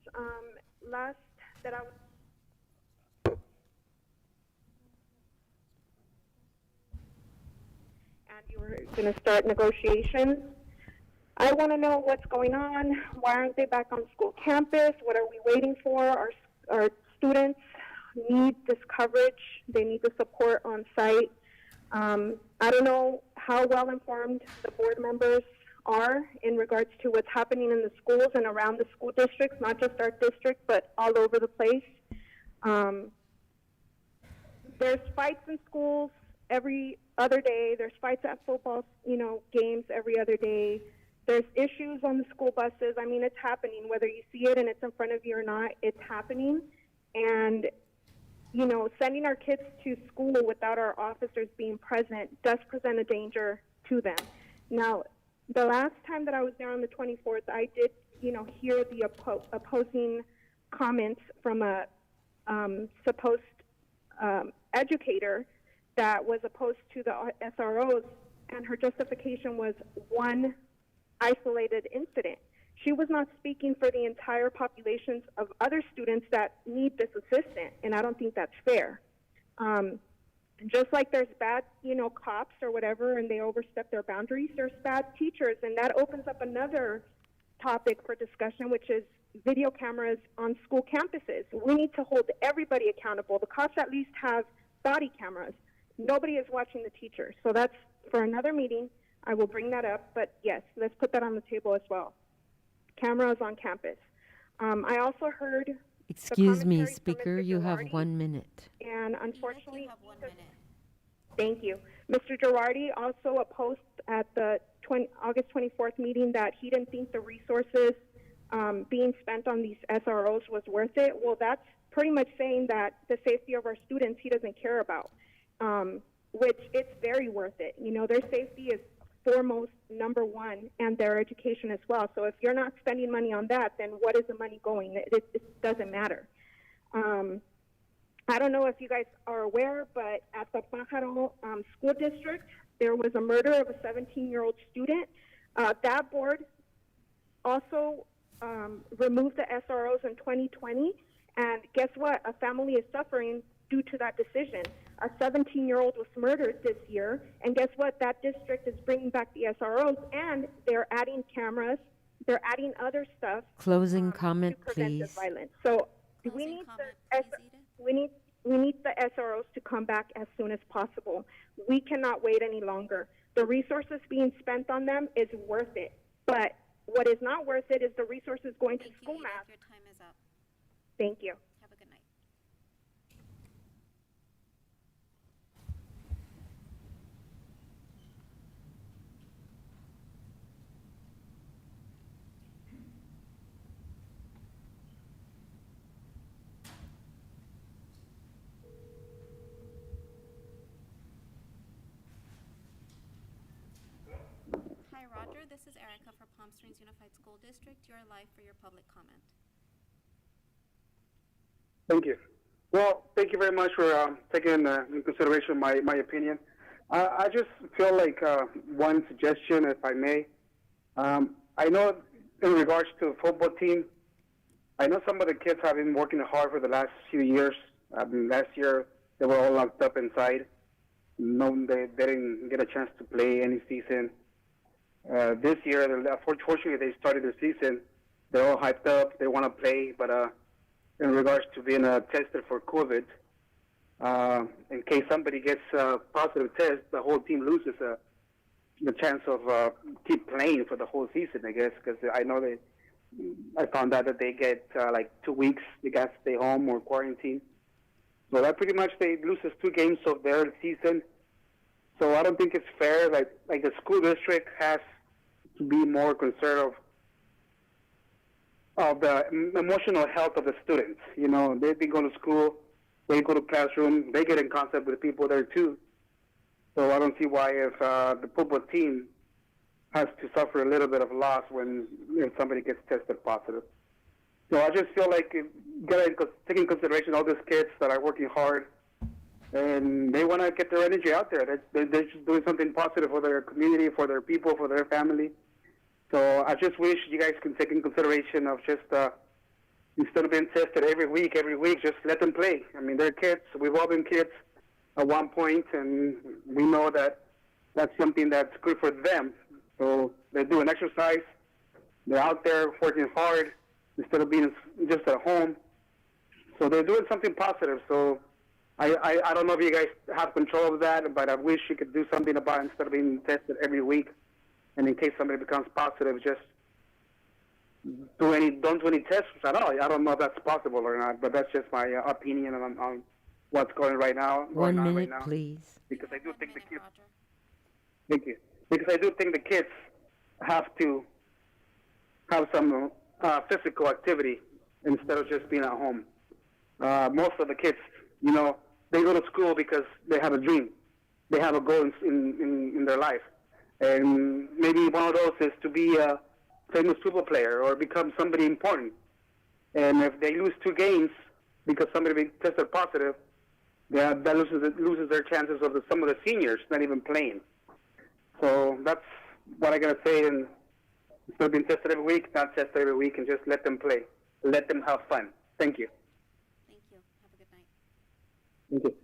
And you were going to start negotiations. I want to know what's going on. Why aren't they back on school campus? What are we waiting for? Our students need this coverage. They need the support on site. I don't know how well informed the board members are in regards to what's happening in the schools and around the school districts, not just our district, but all over the place. There's fights in schools every other day. There's fights at football, games every other day. There's issues on the school buses. I mean, it's happening. Whether you see it and it's in front of you or not, it's happening. And, sending our kids to school without our officers being present does present a danger to them. Now, the last time that I was there on the 24th, I did, hear the opposing comments from a supposed educator that was opposed to the SROs, and her justification was one isolated incident. She was not speaking for the entire populations of other students that need this assistance, and I don't think that's fair. Just like there's bad, cops or whatever, and they overstep their boundaries, there's bad teachers, and that opens up another topic for discussion, which is video cameras on school campuses. We need to hold everybody accountable. The cops at least have body cameras. Nobody is watching the teachers. So that's for another meeting. I will bring that up, but yes, let's put that on the table as well. Cameras on campus. I also heard. Excuse me, Speaker, you have 1 minute. And unfortunately, thank you. Mr. Girardi also opposed at the August 24th meeting that he didn't think the resources being spent on these SROs was worth it. Well, that's pretty much saying that the safety of our students he doesn't care about, which it's very worth it. Their safety is foremost, number one, and their education as well. So if you're not spending money on that, then what is the money going? It doesn't matter. I don't know if you guys are aware, but at the Pájaro School District, there was a murder of a 17-year-old student. That board also removed the SROs in 2020, and guess what? A family is suffering due to that decision. A 17-year-old was murdered this year, and guess what? That district is bringing back the SROs, and they're adding cameras. They're adding other stuff. Closing comment, to prevent please. Violence. So we need we need the SROs to come back as soon as possible. We cannot wait any longer. The resources being spent on them is worth it, but what is not worth it is the resources going to school math. Your time is up. Thank you. Have a good night. Hi, Roger. This is Erica for Palm Springs Unified School District. You are live for your public comment. Thank you. Well, thank you very much for taking in consideration my opinion. I just feel like one suggestion, if I may. I know in regards to the football team, I know some of the kids have been working hard for the last few years. Last year, they were all locked up inside. No, they didn't get a chance to play any season. This year, fortunately, they started the season. They're all hyped up. They want to play, but in regards to being tested for COVID, in case somebody gets a positive test, the whole team loses the chance of keep playing for the whole season, I guess, because I know I found out that they get like 2 weeks, they got to stay home or quarantine. So that pretty much they loses 2 games of their season. So I don't think it's fair. Like the school district has to be more concerned of the emotional health of the students. They go to school, they go to classroom, they get in contact with people there too. So I don't see why if the football team has to suffer a little bit of loss if somebody gets tested positive. So I just feel like you gotta take in consideration all these kids that are working hard and they want to get their energy out there. They're just doing something positive for their community, for their people, for their family. So I just wish you guys can take in consideration of just instead of being tested every week, just let them play. I mean, they're kids. We've all been kids at one point, and we know that that's something that's good for them. So they're doing exercise. They're out there working hard instead of being just at home. So they're doing something positive. So I don't know if you guys have control of that, but I wish you could do something about it instead of being tested every week. And in case somebody becomes positive, just don't do any tests at all. I don't know if that's possible or not, but that's just my opinion on what's going right now. 1 minute, right now. please. Because I do think the kids. Thank you. Because I do think the kids have to have some physical activity instead of just being at home. Most of the kids, they go to school because they have a dream. They have a goal in their life. And maybe one of those is to be a famous football player or become somebody important. And if they lose 2 games because somebody tested positive, that loses their chances of some of the seniors not even playing. So that's what I gotta say. And instead of being tested every week, not test every week, and just let them play, let them have fun. Thank you. Thank you. Have a good night. Thank you.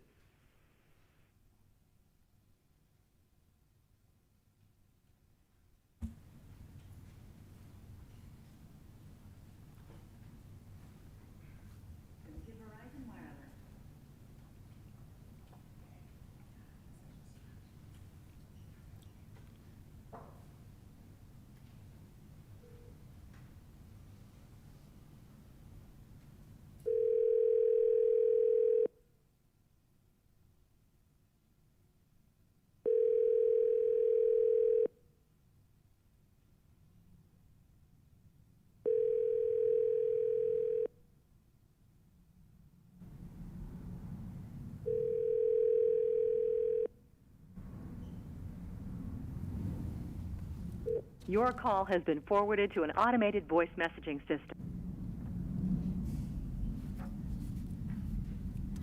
Your call has been forwarded to an automated voice messaging system.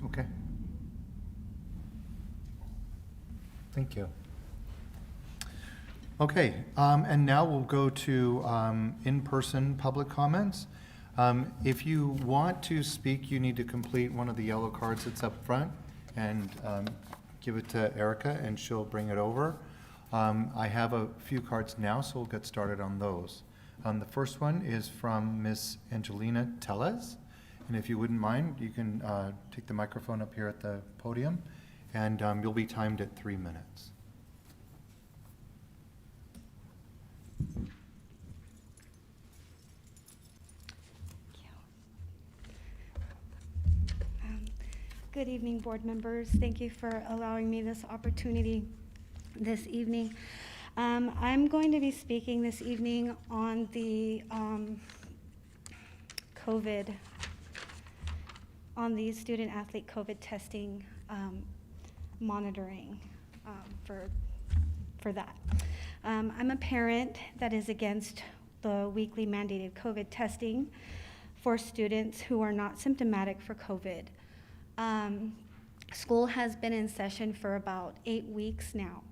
Okay. Thank you. Okay, and now we'll go to in-person public comments. If you want to speak, you need to complete one of the yellow cards that's up front and give it to Erica, and she'll bring it over. I have a few cards now, so we'll get started on those. The first one is from Miss Angelina Tellez, and if you wouldn't mind, you can take the microphone up here at the podium, and you'll be timed at 3 minutes. Good evening, board members. Thank you for allowing me this opportunity this evening. I'm going to be speaking this evening on the student athlete COVID testing monitoring for that. I'm a parent that is against the weekly mandated COVID testing for students who are not symptomatic for COVID. School has been in session for about 8 weeks now,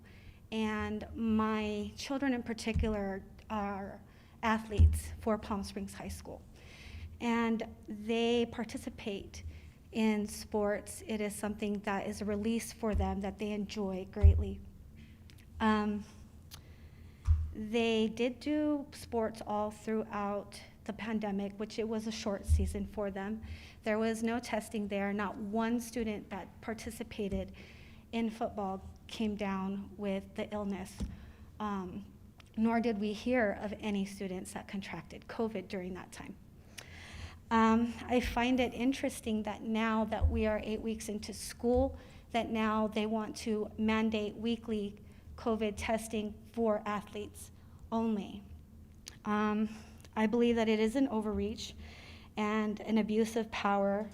and my children in particular are athletes for Palm Springs High School, and they participate in sports. It is something that is a release for them that they enjoy greatly. They did do sports all throughout the pandemic, which it was a short season for them. There was no testing there. Not one student that participated in football came down with the illness, nor did we hear of any students that contracted COVID during that time. I find it interesting that now that we are 8 weeks into school, that now they want to mandate weekly COVID testing for athletes only. I believe that it is an overreach and an abuse of power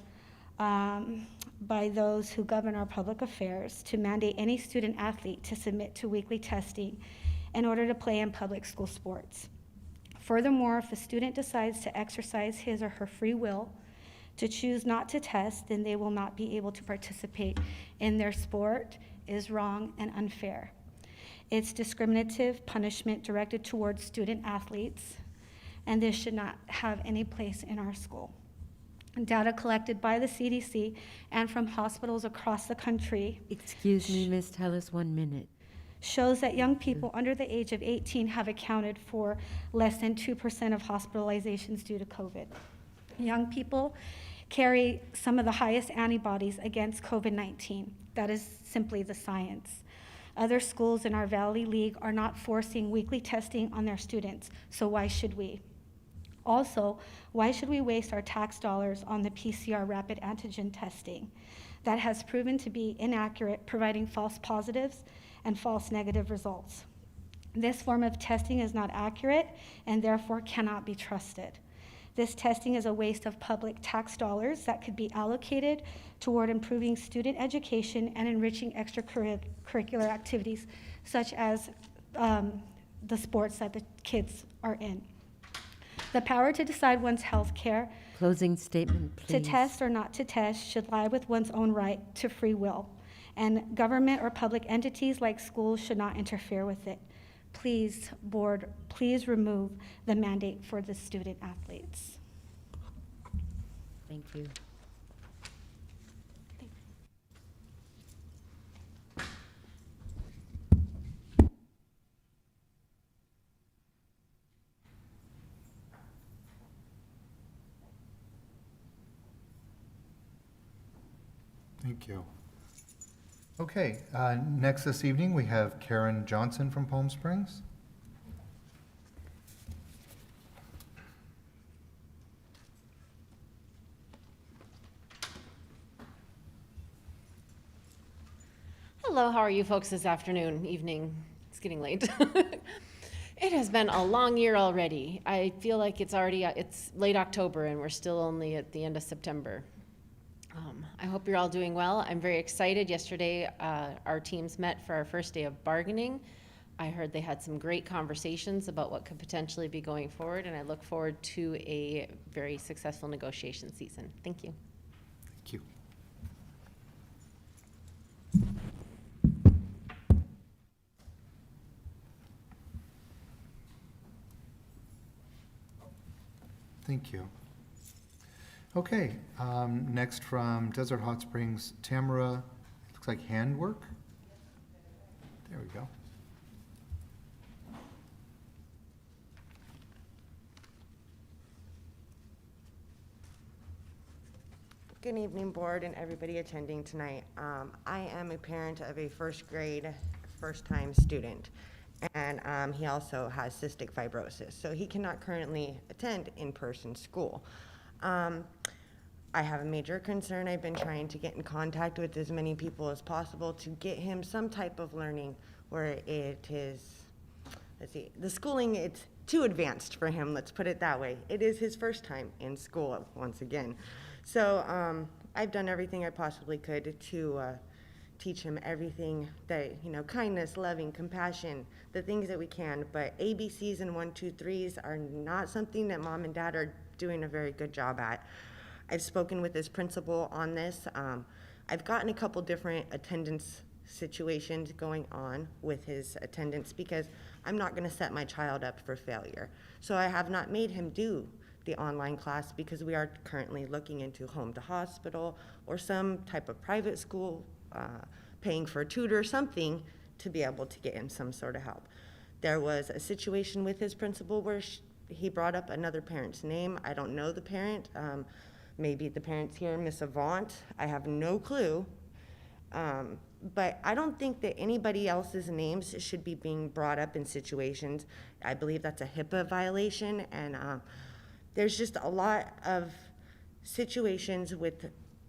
by those who govern our public affairs to mandate any student athlete to submit to weekly testing in order to play in public school sports. Furthermore, if a student decides to exercise his or her free will to choose not to test, then they will not be able to participate in their sport is wrong and unfair. It's discriminative punishment directed towards student athletes, and this should not have any place in our school. Data collected by the CDC and from hospitals across the country. Excuse me, Ms. Tellis, 1 minute. Shows that young people under the age of 18 have accounted for less than 2% of hospitalizations due to COVID. Young people carry some of the highest antibodies against COVID-19. That is simply the science. Other schools in our Valley League are not forcing weekly testing on their students, so why should we? Also, why should we waste our tax dollars on the PCR rapid antigen testing that has proven to be inaccurate, providing false positives and false negative results? This form of testing is not accurate and therefore cannot be trusted. This testing is a waste of public tax dollars that could be allocated toward improving student education and enriching extracurricular activities, such as the sports that the kids are in. The power to decide one's health care Closing statement, To please. test or not to test should lie with one's own right to free will, and government or public entities like schools should not interfere with it. Please, board, please remove the mandate for the student athletes. Thank you. Thank you. Okay, next this evening, we have Karen Johnson from Palm Springs. Hello, how are you folks this afternoon, evening? It's getting late. It has been a long year already. I feel like it's late October and we're still only at the end of September. I hope you're all doing well. I'm very excited. Yesterday, our teams met for our first day of bargaining. I heard they had some great conversations about what could potentially be going forward, and I look forward to a very successful negotiation season. Thank you. Thank you. Thank you. Okay, next from Desert Hot Springs, Tamara, looks like handwork. There we go. Good evening, board and everybody attending tonight. I am a parent of a first grade, first-time student, and he also has cystic fibrosis, so he cannot currently attend in-person school. I have a major concern. I've been trying to get in contact with as many people as possible to get him some type of learning where it is, let's see, the schooling, it's too advanced for him, let's put it that way. It is his first time in school, once again. So I've done everything I possibly could to teach him everything that, kindness, loving, compassion, the things that we can, but ABCs and 1, 2, 3s are not something that mom and dad are doing a very good job at. I've spoken with his principal on this. I've gotten a couple different attendance situations going on with his attendance because I'm not going to set my child up for failure. So I have not made him do the online class because we are currently looking into home to hospital or some type of private school, paying for a tutor, something to be able to get him some sort of help. There was a situation with his principal where he brought up another parent's name. I don't know the parent. Maybe the parent's here, Miss Avant. I have no clue. But I don't think that anybody else's names should be being brought up in situations. I believe that's a HIPAA violation, and there's just a lot of situations with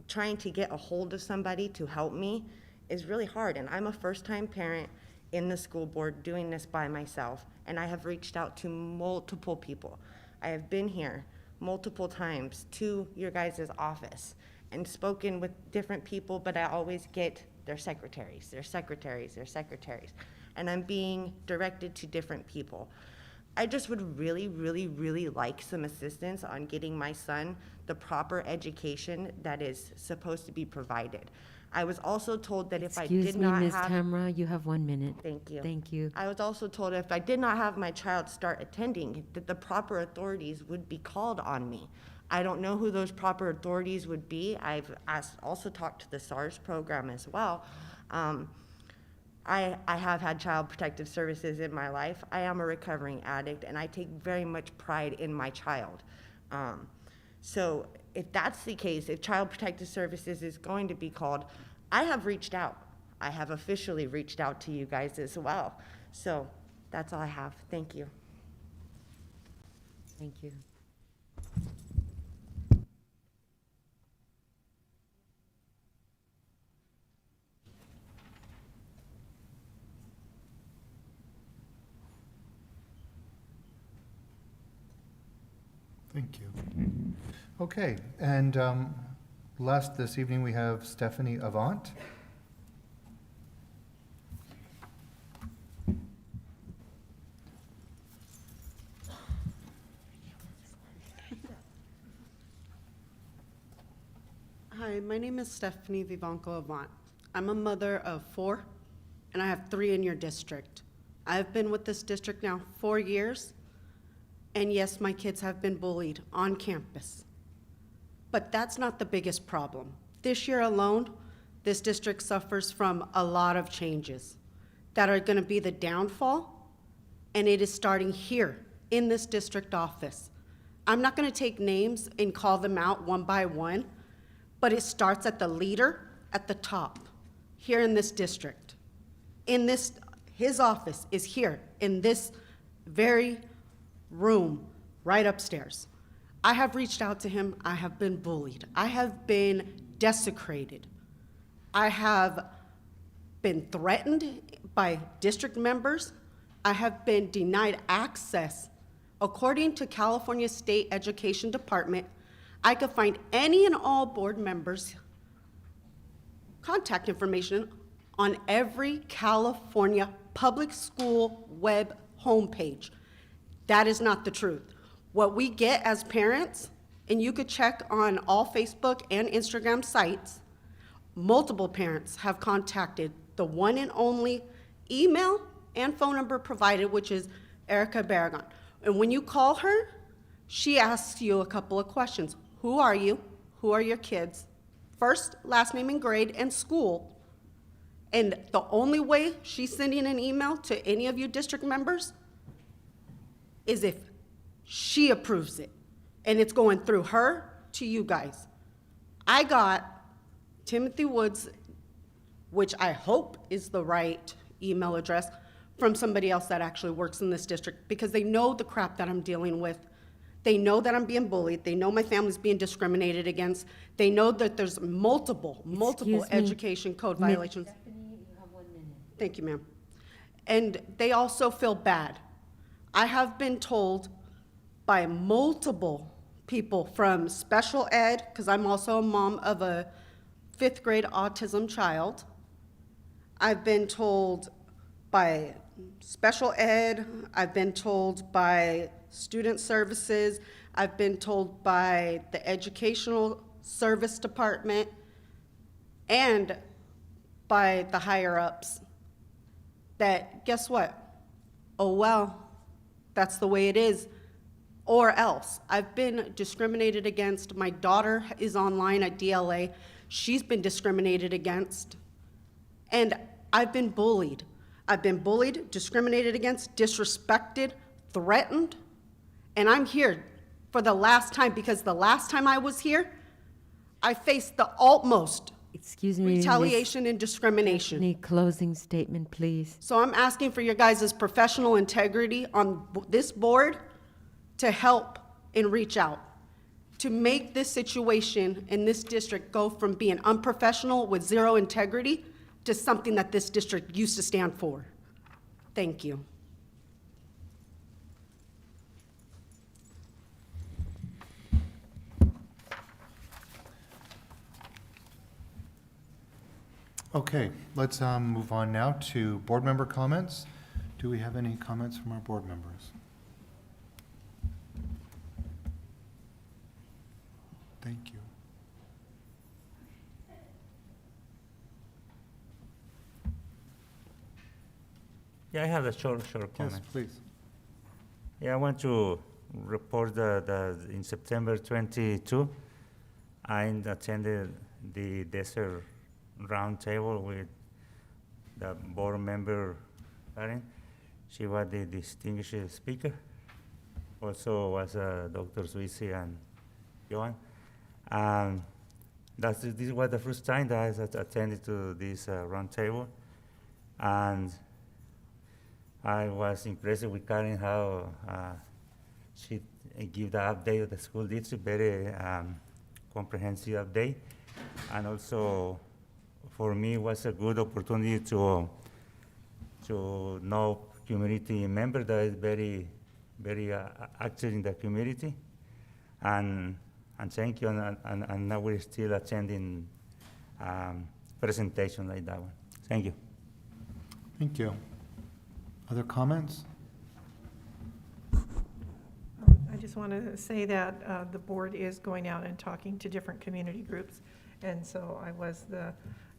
trying to get a hold of somebody to help me is really hard. And I'm a first-time parent in the school board doing this by myself, and I have reached out to multiple people. I have been here multiple times to your guys' office and spoken with different people, but I always get their secretaries. And I'm being directed to different people. I just would really, really, really like some assistance on getting my son the proper education that is supposed to be provided. I was also told that if I did not Ms. have... Tamara, you have 1 minute. Thank you. Thank you. I was also told if I did not have my child start attending, that the proper authorities would be called on me. I don't know who those proper authorities would be. I've also talked to the SARS program as well. I have had child protective services in my life. I am a recovering addict, and I take very much pride in my child. So if that's the case, if Child Protective Services is going to be called, I have reached out. I have officially reached out to you guys as well. So that's all I have. Thank you. Thank you. Thank you. Okay, and last this evening we have Stephanie Avant. Hi, my name is Stephanie Vivanco Avant. I'm a mother of 4, and I have 3 in your district. I've been with this district now 4 years, and yes, my kids have been bullied on campus. But that's not the biggest problem. This year alone, this district suffers from a lot of changes that are going to be the downfall, and it is starting here in this district office. I'm not going to take names and call them out one by one, but it starts at the leader at the top here in this district. His office is here in this very room right upstairs. I have reached out to him. I have been bullied. I have been desecrated. I have been threatened by district members. I have been denied access. According to California State Education Department, I could find any and all board members' contact information on every California public school web homepage. That is not the truth. What we get as parents, and you could check on all Facebook and Instagram sites, multiple parents have contacted the one and only email and phone number provided, which is Erica Barragon. And when you call her, she asks you a couple of questions. Who are you? Who are your kids? First, last name and grade, and school. And the only way she's sending an email to any of you district members is if she approves it. And it's going through her to you guys. I got Timothy Woods, which I hope is the right email address, from somebody else that actually works in this district, because they know the crap that I'm dealing with. They know that I'm being bullied. They know my family's being discriminated against. They know that there's multiple Excuse me. education code violations. Stephanie, you have 1 minute. Thank you, ma'am. And they also feel bad. I have been told by multiple people from special ed, because I'm also a mom of a 5th grade autism child. I've been told by special ed, I've been told by student services, I've been told by the educational service department, and by the higher ups that, guess what? Oh, well, that's the way it is. Or else. I've been discriminated against. My daughter is online at DLA. She's been discriminated against. And I've been bullied. I've been bullied, discriminated against, disrespected, threatened. And I'm here for the last time, because the last time I was here, I faced the utmost retaliation and discrimination. Any closing statement, please? So I'm asking for your guys' professional integrity on this board to help and reach out, to make this situation in this district go from being unprofessional with 0 integrity to something that this district used to stand for. Thank you. Okay, let's move on now to board member comments. Do we have any comments from our board members? Thank you. Yeah, I have a short comment. Yes, please. Yeah, I want to report that in September 22, I attended the desert roundtable with the board member, Arlein. She was the distinguished speaker. Also was Dr. Suisi and Johan. This was the first time that I attended to this roundtable, and I was impressed with Karen how she gave the update of the school district, very comprehensive update, and also for me it was a good opportunity to know community member that is very active in the community, and thank you, and now we're still attending presentation like that one. Thank you. Thank you. Other comments? I just want to say that the board is going out and talking to different community groups And so I was the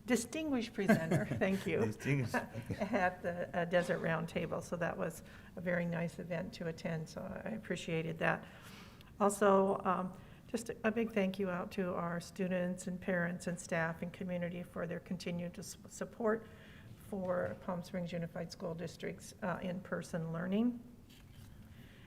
distinguished presenter, thank you, Distinguished. at the Desert Roundtable. So that was a very nice event to attend, so I appreciated that. Also, just a big thank you out to our students and parents and staff and community for their continued support for Palm Springs Unified School District's in-person learning.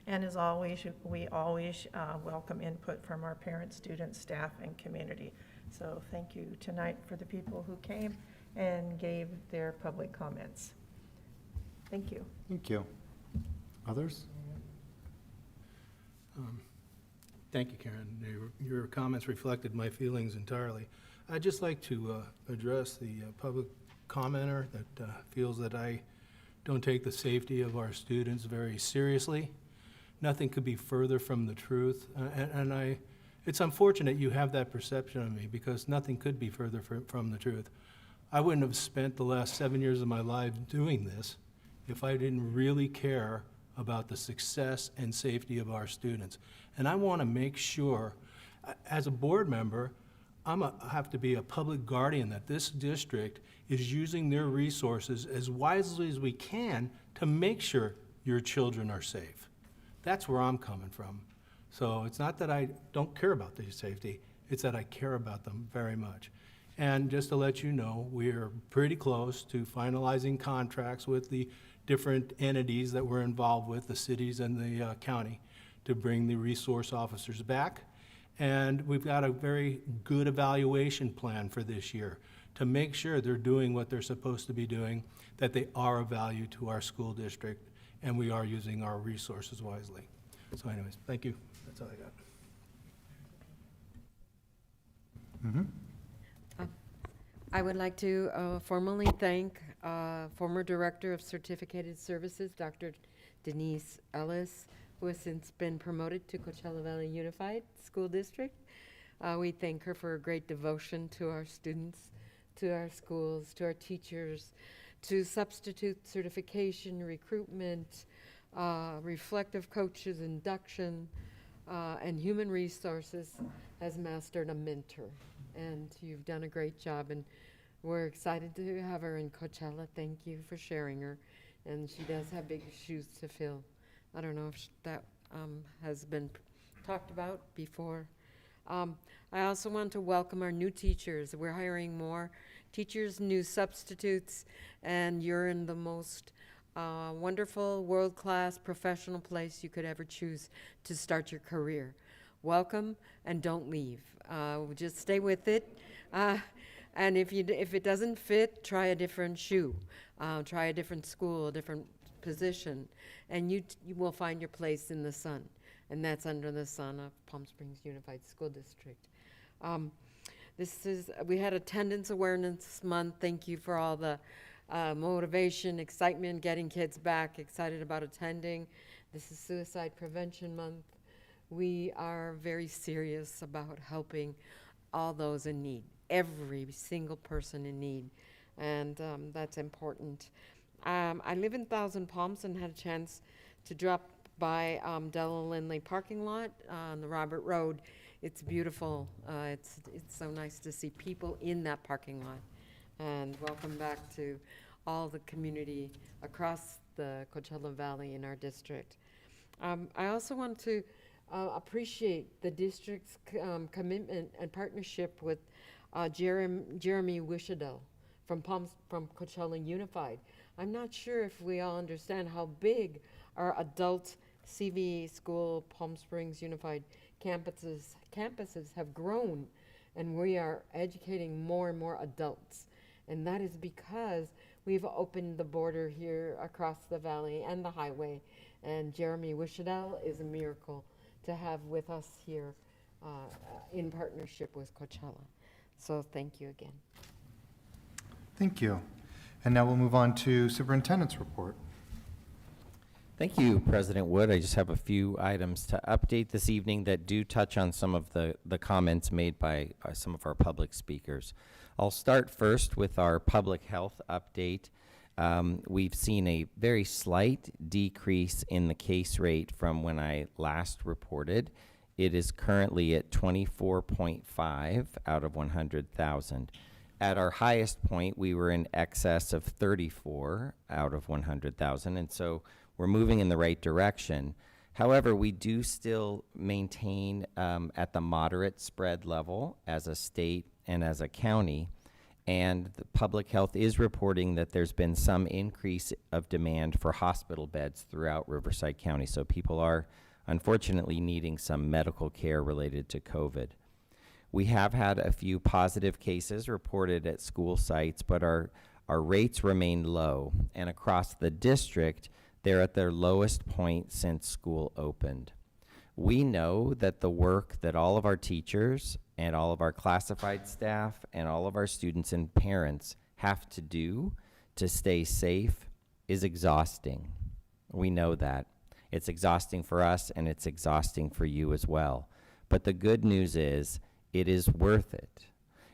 And as always, we always welcome input from our parents, students, staff, and community. So thank you tonight for the people who came and gave their public comments. Thank you. Thank you. Others? Thank you, Karen. Your comments reflected my feelings entirely. I'd just like to address the public commenter that feels that I don't take the safety of our students very seriously. Nothing could be further from the truth. It's unfortunate you have that perception of me, because nothing could be further from the truth. I wouldn't have spent the last 7 years of my life doing this if I didn't really care about the success and safety of our students. And I want to make sure, as a board member, I have to be a public guardian that this district is using their resources as wisely as we can to make sure your children are safe. That's where I'm coming from. So it's not that I don't care about their safety, it's that I care about them very much. And just to let you know, we're pretty close to finalizing contracts with the different entities that we're involved with, the cities and the county, to bring the resource officers back. And we've got a very good evaluation plan for this year to make sure they're doing what they're supposed to be doing, that they are of value to our school district, and we are using our resources wisely. So anyways, thank you. That's all I got. I would like to formally thank former Director of Certificated Services, Dr. Denise Ellis, who has since been promoted to Coachella Valley Unified School District. We thank her for her great devotion to our students, to our schools, to our teachers, to substitute certification, recruitment, reflective coaches, induction, and human resources, has mastered a mentor. And you've done a great job, and we're excited to have her in Coachella. Thank you for sharing her. And she does have big shoes to fill. I don't know if that has been talked about before. I also want to welcome our new teachers. We're hiring more teachers, new substitutes, and you're in the most wonderful, world-class, professional place you could ever choose to start your career. Welcome, and don't leave. Just stay with it. And if it doesn't fit, try a different shoe. Try a different school, a different position, and you will find your place in the sun. And that's under the sun of Palm Springs Unified School District. We had Attendance Awareness Month. Thank you for all the motivation, excitement, getting kids back, excited about attending. This is Suicide Prevention Month. We are very serious about helping all those in need, every single person in need, and that's important. I live in Thousand Palms and had a chance to drop by Della Lindley parking lot on the Robert Road. It's beautiful. It's so nice to see people in that parking lot. And welcome back to all the community across the Coachella Valley in our district. I also want to appreciate the district's commitment and partnership with Jeremy Wishadell from Coachella Unified. I'm not sure if we all understand how big our adult CV school, Palm Springs Unified campuses have grown, and we are educating more and more adults. And that is because we've opened the border here across the valley and the highway, and Jeremy Wishadell is a miracle to have with us here in partnership with Coachella. So thank you again. Thank you. And now we'll move on to Superintendent's report. Thank you, President Wood. I just have a few items to update this evening that do touch on some of the comments made by some of our public speakers. I'll start first with our public health update. We've seen a very slight decrease in the case rate from when I last reported It is currently at 24.5 out of 100,000. At our highest point, we were in excess of 34 out of 100,000, and so we're moving in the right direction. However, we do still maintain at the moderate spread level as a state and as a county, and the public health is reporting that there's been some increase of demand for hospital beds throughout Riverside County, so people are unfortunately needing some medical care related to COVID. We have had a few positive cases reported at school sites, but our rates remain low, and across the district, they're at their lowest point since school opened. We know that the work that all of our teachers and all of our classified staff and all of our students and parents have to do to stay safe is exhausting. We know that. It's exhausting for us, and it's exhausting for you as well. But the good news is, it is worth it.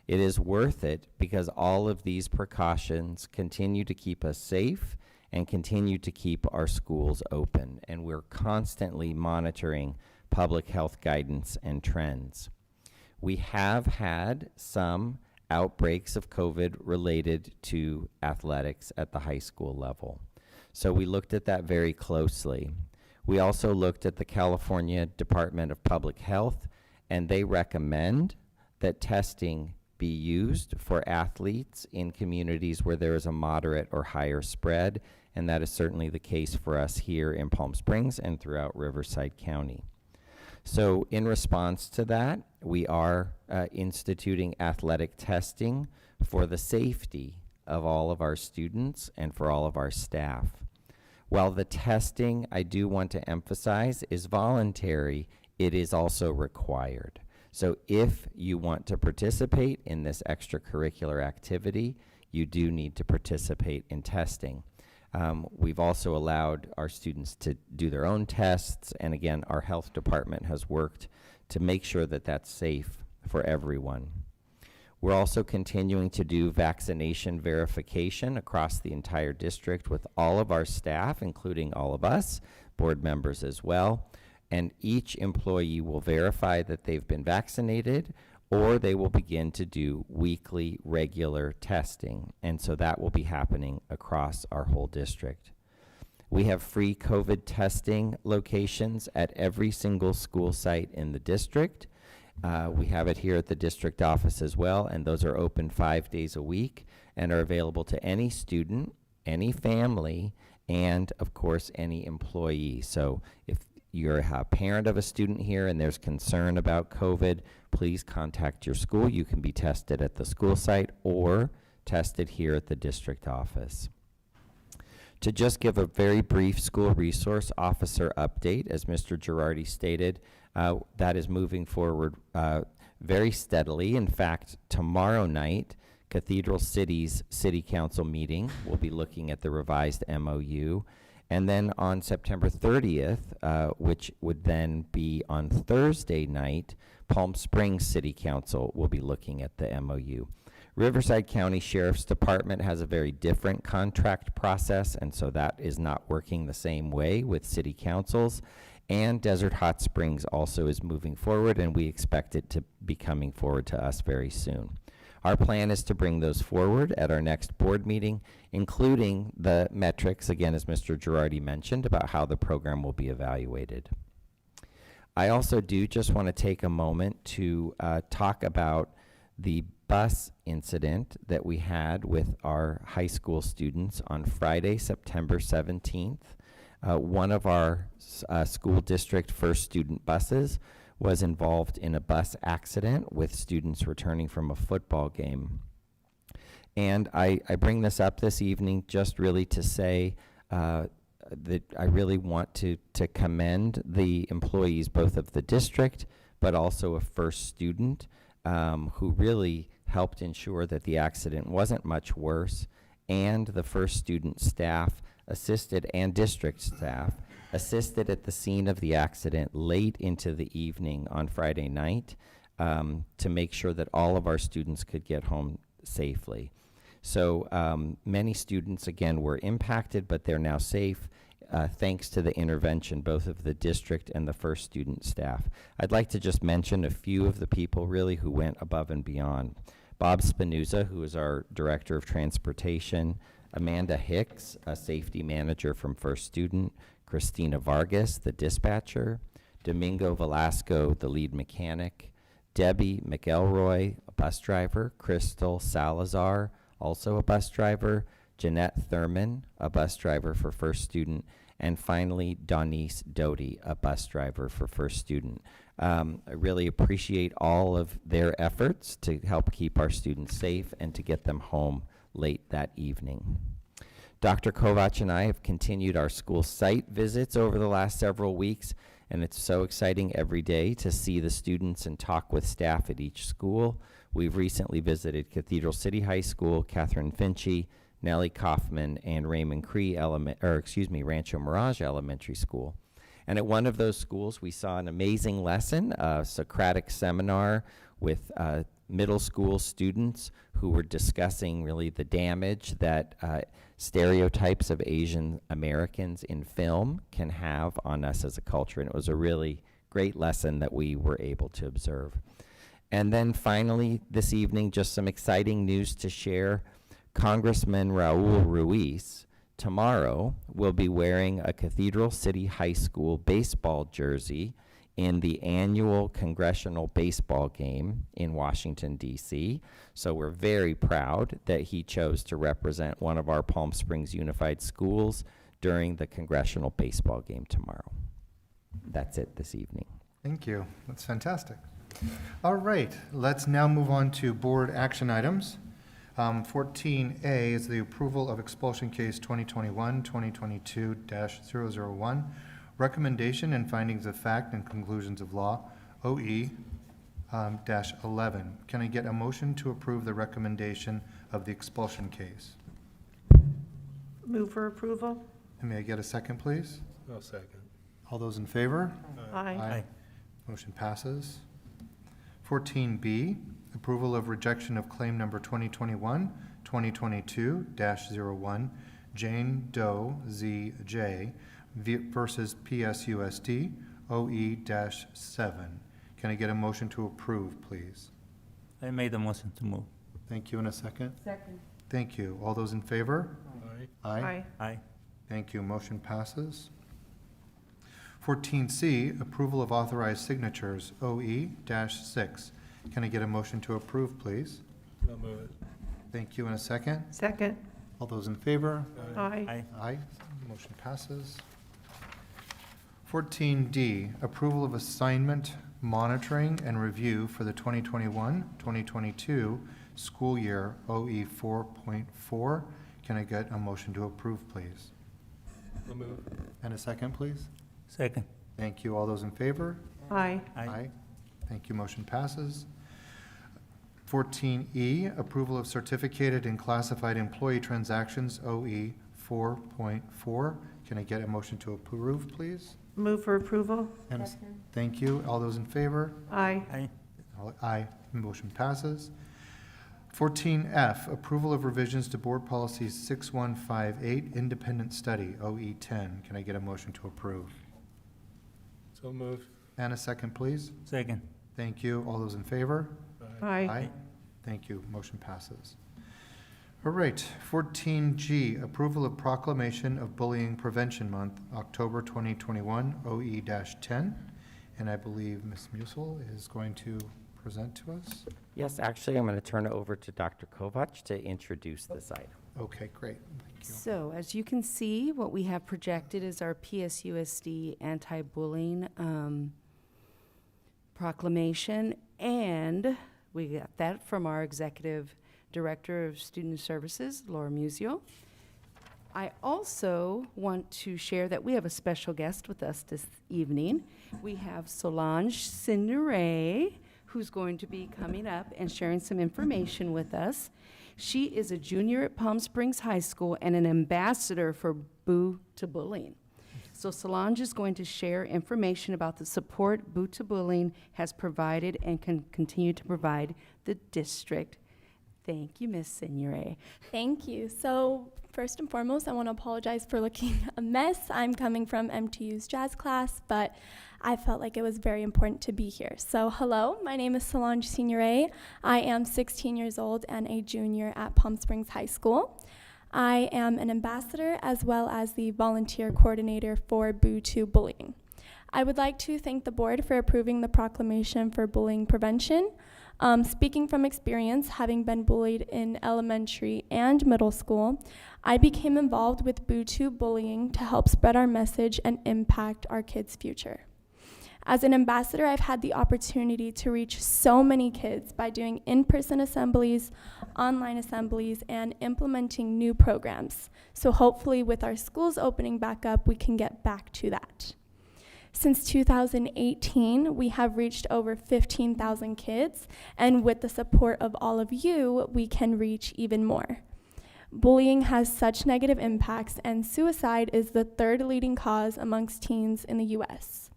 It is worth it because all of these precautions continue to keep us safe and continue to keep our schools open. And we're constantly monitoring public health guidance and trends. We have had some outbreaks of COVID related to athletics at the high school level. So we looked at that very closely. We also looked at the California Department of Public Health, and they recommend that testing be used for athletes in communities where there is a moderate or higher spread, and that is certainly the case for us here in Palm Springs and throughout Riverside County. So in response to that, we are instituting athletic testing for the safety of all of our students and for all of our staff. While the testing, I do want to emphasize, is voluntary, it is also required. So if you want to participate in this extracurricular activity, you do need to participate in testing. We've also allowed our students to do their own tests, and again, our health department has worked to make sure that that's safe for everyone. We're also continuing to do vaccination verification across the entire district with all of our staff, including all of us, board members as well. And each employee will verify that they've been vaccinated, or they will begin to do weekly regular testing. And so that will be happening across our whole district. We have free COVID testing locations at every single school site in the district. We have it here at the district office as well, and those are open 5 days a week and are available to any student, any family, and of course, any employee. So if you're a parent of a student here and there's concern about COVID, please contact your school. You can be tested at the school site or tested here at the district office. To just give a very brief school resource officer update, as Mr. Girardi stated, that is moving forward very steadily. In fact, tomorrow night, Cathedral City's City Council meeting will be looking at the revised MOU. And then on September 30th, which would then be on Thursday night, Palm Springs City Council will be looking at the MOU. Riverside County Sheriff's Department has a very different contract process, and so that is not working the same way with city councils. And Desert Hot Springs also is moving forward, and we expect it to be coming forward to us very soon. Our plan is to bring those forward at our next board meeting, including the metrics, again, as Mr. Girardi mentioned, about how the program will be evaluated. I also do just want to take a moment to talk about the bus incident that we had with our high school students on Friday, September 17th. One of our school district first student buses was involved in a bus accident with students returning from a football game. And I bring this up this evening just really to say that I really want to commend the employees both of the district but also a first student who really helped ensure that the accident wasn't much worse, and the first student staff assisted, and district staff assisted at the scene of the accident late into the evening on Friday night to make sure that all of our students could get home safely. So many students, again, were impacted, but they're now safe, thanks to the intervention both of the district and the First Student staff. I'd like to just mention a few of the people really who went above and beyond. Bob Spinuzza, who is our Director of Transportation, Amanda Hicks, a safety manager from First Student, Christina Vargas, the dispatcher, Domingo Velasco, the lead mechanic, Debbie McElroy, a bus driver, Crystal Salazar, also a bus driver, Jeanette Thurman, a bus driver for First Student, and finally, Donice Doty, a bus driver for First Student. I really appreciate all of their efforts to help keep our students safe and to get them home late that evening. Dr. Kovac and I have continued our school site visits over the last several weeks, and it's so exciting every day to see the students and talk with staff at each school. We've recently visited Cathedral City High School, Catherine Finchie, Nellie Kaufman, and Raymond Cree Rancho Mirage Elementary School. And at one of those schools, we saw an amazing lesson, a Socratic seminar with middle school students who were discussing really the damage that stereotypes of Asian Americans in film can have on us as a culture. And it was a really great lesson that we were able to observe. And then finally, this evening, just some exciting news to share. Congressman Raul Ruiz tomorrow will be wearing a Cathedral City High School baseball jersey in the annual congressional baseball game in Washington, D.C. So we're very proud that he chose to represent one of our Palm Springs Unified schools during the congressional baseball game tomorrow. That's it this evening. Thank you. That's fantastic. All right, let's now move on to board action items. 14A is the approval of expulsion case 2021-2022-001, recommendation and findings of fact and conclusions of law, OE-11. Can I get a motion to approve the recommendation of the expulsion case? Move for approval? And may I get a second, please? I'll second. All those in favor? Aye. Motion passes. 14B, approval of rejection of claim number 2021-2022-01, Jane Doe Z.J. versus PSUSD, OE-7. Can I get a motion to approve, please? I made the motion to move. Thank you. In a second? Second. Thank you. All those in favor? Aye. Aye. Thank you. Motion passes. 14C, approval of authorized signatures, OE-6. Can I get a motion to approve, please? I'll move it. Thank you. In a second? Second. All those in favor? Aye. Aye. Aye. Motion passes. 14D, approval of assignment, monitoring, and review for the 2021-2022 school year, OE 4.4. Can I get a motion to approve, please? I'll move. And a second, please? Second. Thank you. All those in favor? Aye. Aye. Thank you. Motion passes. 14E, approval of certificated and classified employee transactions, OE 4.4. Can I get a motion to approve, please? Move for approval? And thank you. All those in favor? Aye. Aye. Aye. Motion passes. 14F, approval of revisions to Board Policy 6158, Independent Study, OE10. Can I get a motion to approve? So moved. And a second, please. Second. Thank you. All those in favor? Aye. Thank you. Motion passes. All right. 14G, approval of Proclamation of Bullying Prevention Month, October 2021, OE-10. And I believe Ms. Musil is going to present to us. Yes, actually, I'm going to turn it over to Dr. Kovac to introduce this item. Okay, great. Thank you. So, as you can see, what we have projected is our PSUSD anti-bullying proclamation, and we got that from our Executive Director of Student Services, Laura Musio. I also want to share that we have a special guest with us this evening. We have Solange Signoret, who's going to be coming up and sharing some information with us. She is a junior at Palm Springs High School and an ambassador for Boo to Bullying. So Solange is going to share information about the support Boo to Bullying has provided and can continue to provide the district. Thank you, Ms. Signoret. Thank you. So First and foremost, I want to apologize for looking a mess. I'm coming from MTU's jazz class, but I felt like it was very important to be here. So hello, my name is Solange Signore. I am 16 years old and a junior at Palm Springs High School. I am an ambassador as well as the volunteer coordinator for Boo to Bullying. I would like to thank the board for approving the proclamation for bullying prevention. Speaking from experience, having been bullied in elementary and middle school, I became involved with Boo to Bullying to help spread our message and impact our kids' future. As an ambassador, I've had the opportunity to reach so many kids by doing in-person assemblies, online assemblies, and implementing new programs. So hopefully with our schools opening back up, we can get back to that. Since 2018, we have reached over 15,000 kids, and with the support of all of you, we can reach even more. Bullying has such negative impacts, and suicide is the third leading cause amongst teens in the US.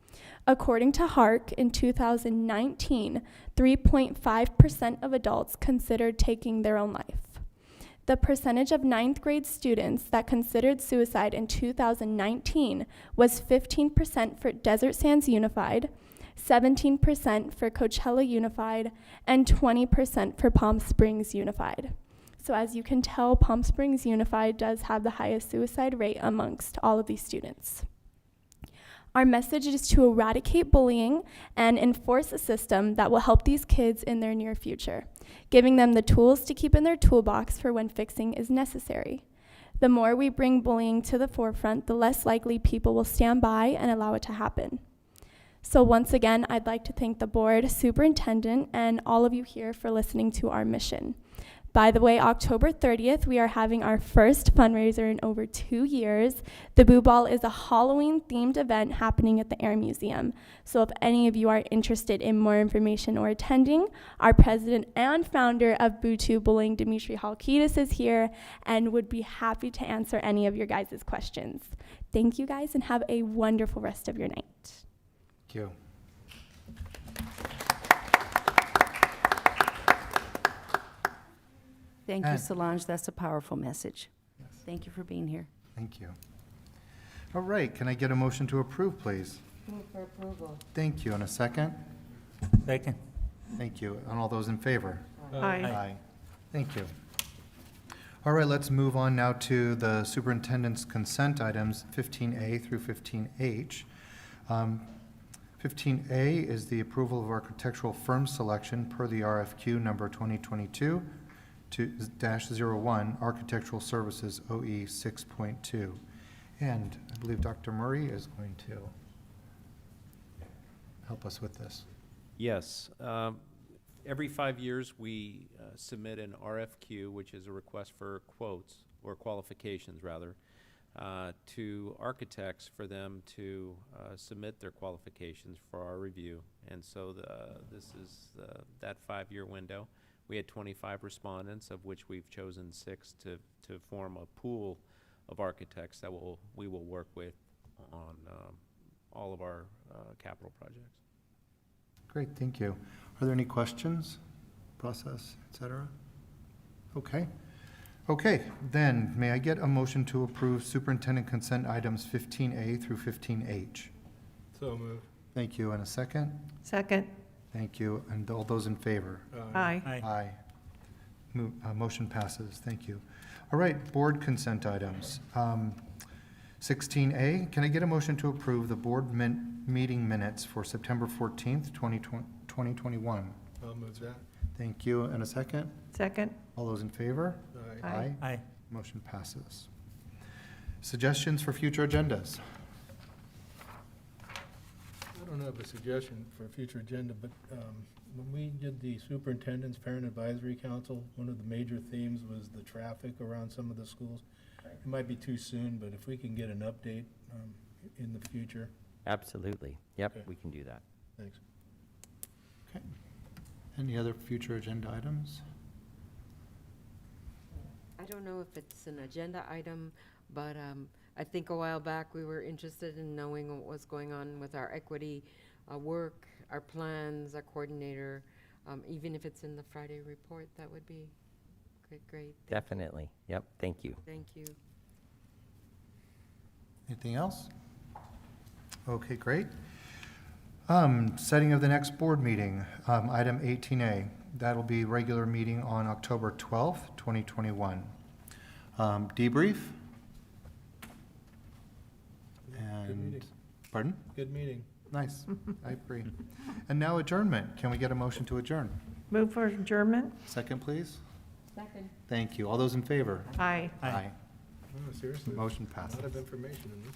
According to HARC, in 2019, 3.5% of adults considered taking their own life. The percentage of 9th grade students that considered suicide in 2019 was 15% for Desert Sands Unified, 17% for Coachella Unified, and 20% for Palm Springs Unified. So as you can tell, Palm Springs Unified does have the highest suicide rate amongst all of these students. Our message is to eradicate bullying and enforce a system that will help these kids in their near future, giving them the tools to keep in their toolbox for when fixing is necessary. The more we bring bullying to the forefront, the less likely people will stand by and allow it to happen. So once again, I'd like to thank the board, superintendent, and all of you here for listening to our mission. By the way, October 30th, we are having our first fundraiser in over 2 years. The Boo Ball is a Halloween-themed event happening at the Air Museum. So if any of you are interested in more information or attending, our president and founder of Boo to Bullying, Dimitri Halkidis, is here and would be happy to answer any of your guys' questions. Thank you guys and have a wonderful rest of your night. Thank you. Thank you, Solange. That's a powerful message. Yes. Thank you for being here. Thank you. All right, can I get a motion to approve, please? Move for approval. Thank you, and a second? Second. Thank you, and all those in favor? Aye. Aye. Thank you. All right, let's move on now to the superintendent's consent items 15A through 15H. 15A is the approval of architectural firm selection per the RFQ number 2022-01, Architectural Services OE 6.2. And I believe Dr. Murray is going to help us with this. Yes. Every 5 years, we submit an RFQ, which is a request for quotes, or qualifications, rather, to architects for them to submit their qualifications for our review. And so this is that 5-year window. We had 25 respondents, of which we've chosen 6 to form a pool of architects that we will work with on all of our capital projects. Great, thank you. Are there any questions, process, et cetera? Okay. Okay, then may I get a motion to approve superintendent consent items 15A through 15H? So moved. Thank you, and a second? Second. Thank you, and all those in favor? Aye. Aye. Motion passes, thank you. All right, board consent items. 16A, can I get a motion to approve the board meeting minutes for September 14th, 2021? I'll move that. Thank you, and a second? Second. All those in favor? Aye. Aye. Motion passes. Suggestions for future agendas? I don't have a suggestion for a future agenda, but when we did the superintendent's parent advisory council, one of the major themes was the traffic around some of the schools. It might be too soon, but if we can get an update in the future. Absolutely. Yep, Okay. we can do that. Thanks. Okay. Any other future agenda items? I don't know if it's an agenda item, but I think a while back we were interested in knowing what was going on with our equity work, our plans, our coordinator. Even if it's in the Friday report, that would be Okay, great. Definitely. Yep, thank you. Thank you. Anything else? Okay, great. Setting of the next board meeting, item 18A. That'll be regular meeting on October 12th, 2021. Debrief? And, pardon? Good meeting. Nice, I agree. And now adjournment. Can we get a motion to adjourn? Move for adjournment? Second, please. Second. Thank you. All those in favor? Aye. Aye. Oh, seriously? Motion A lot passes. of information in this.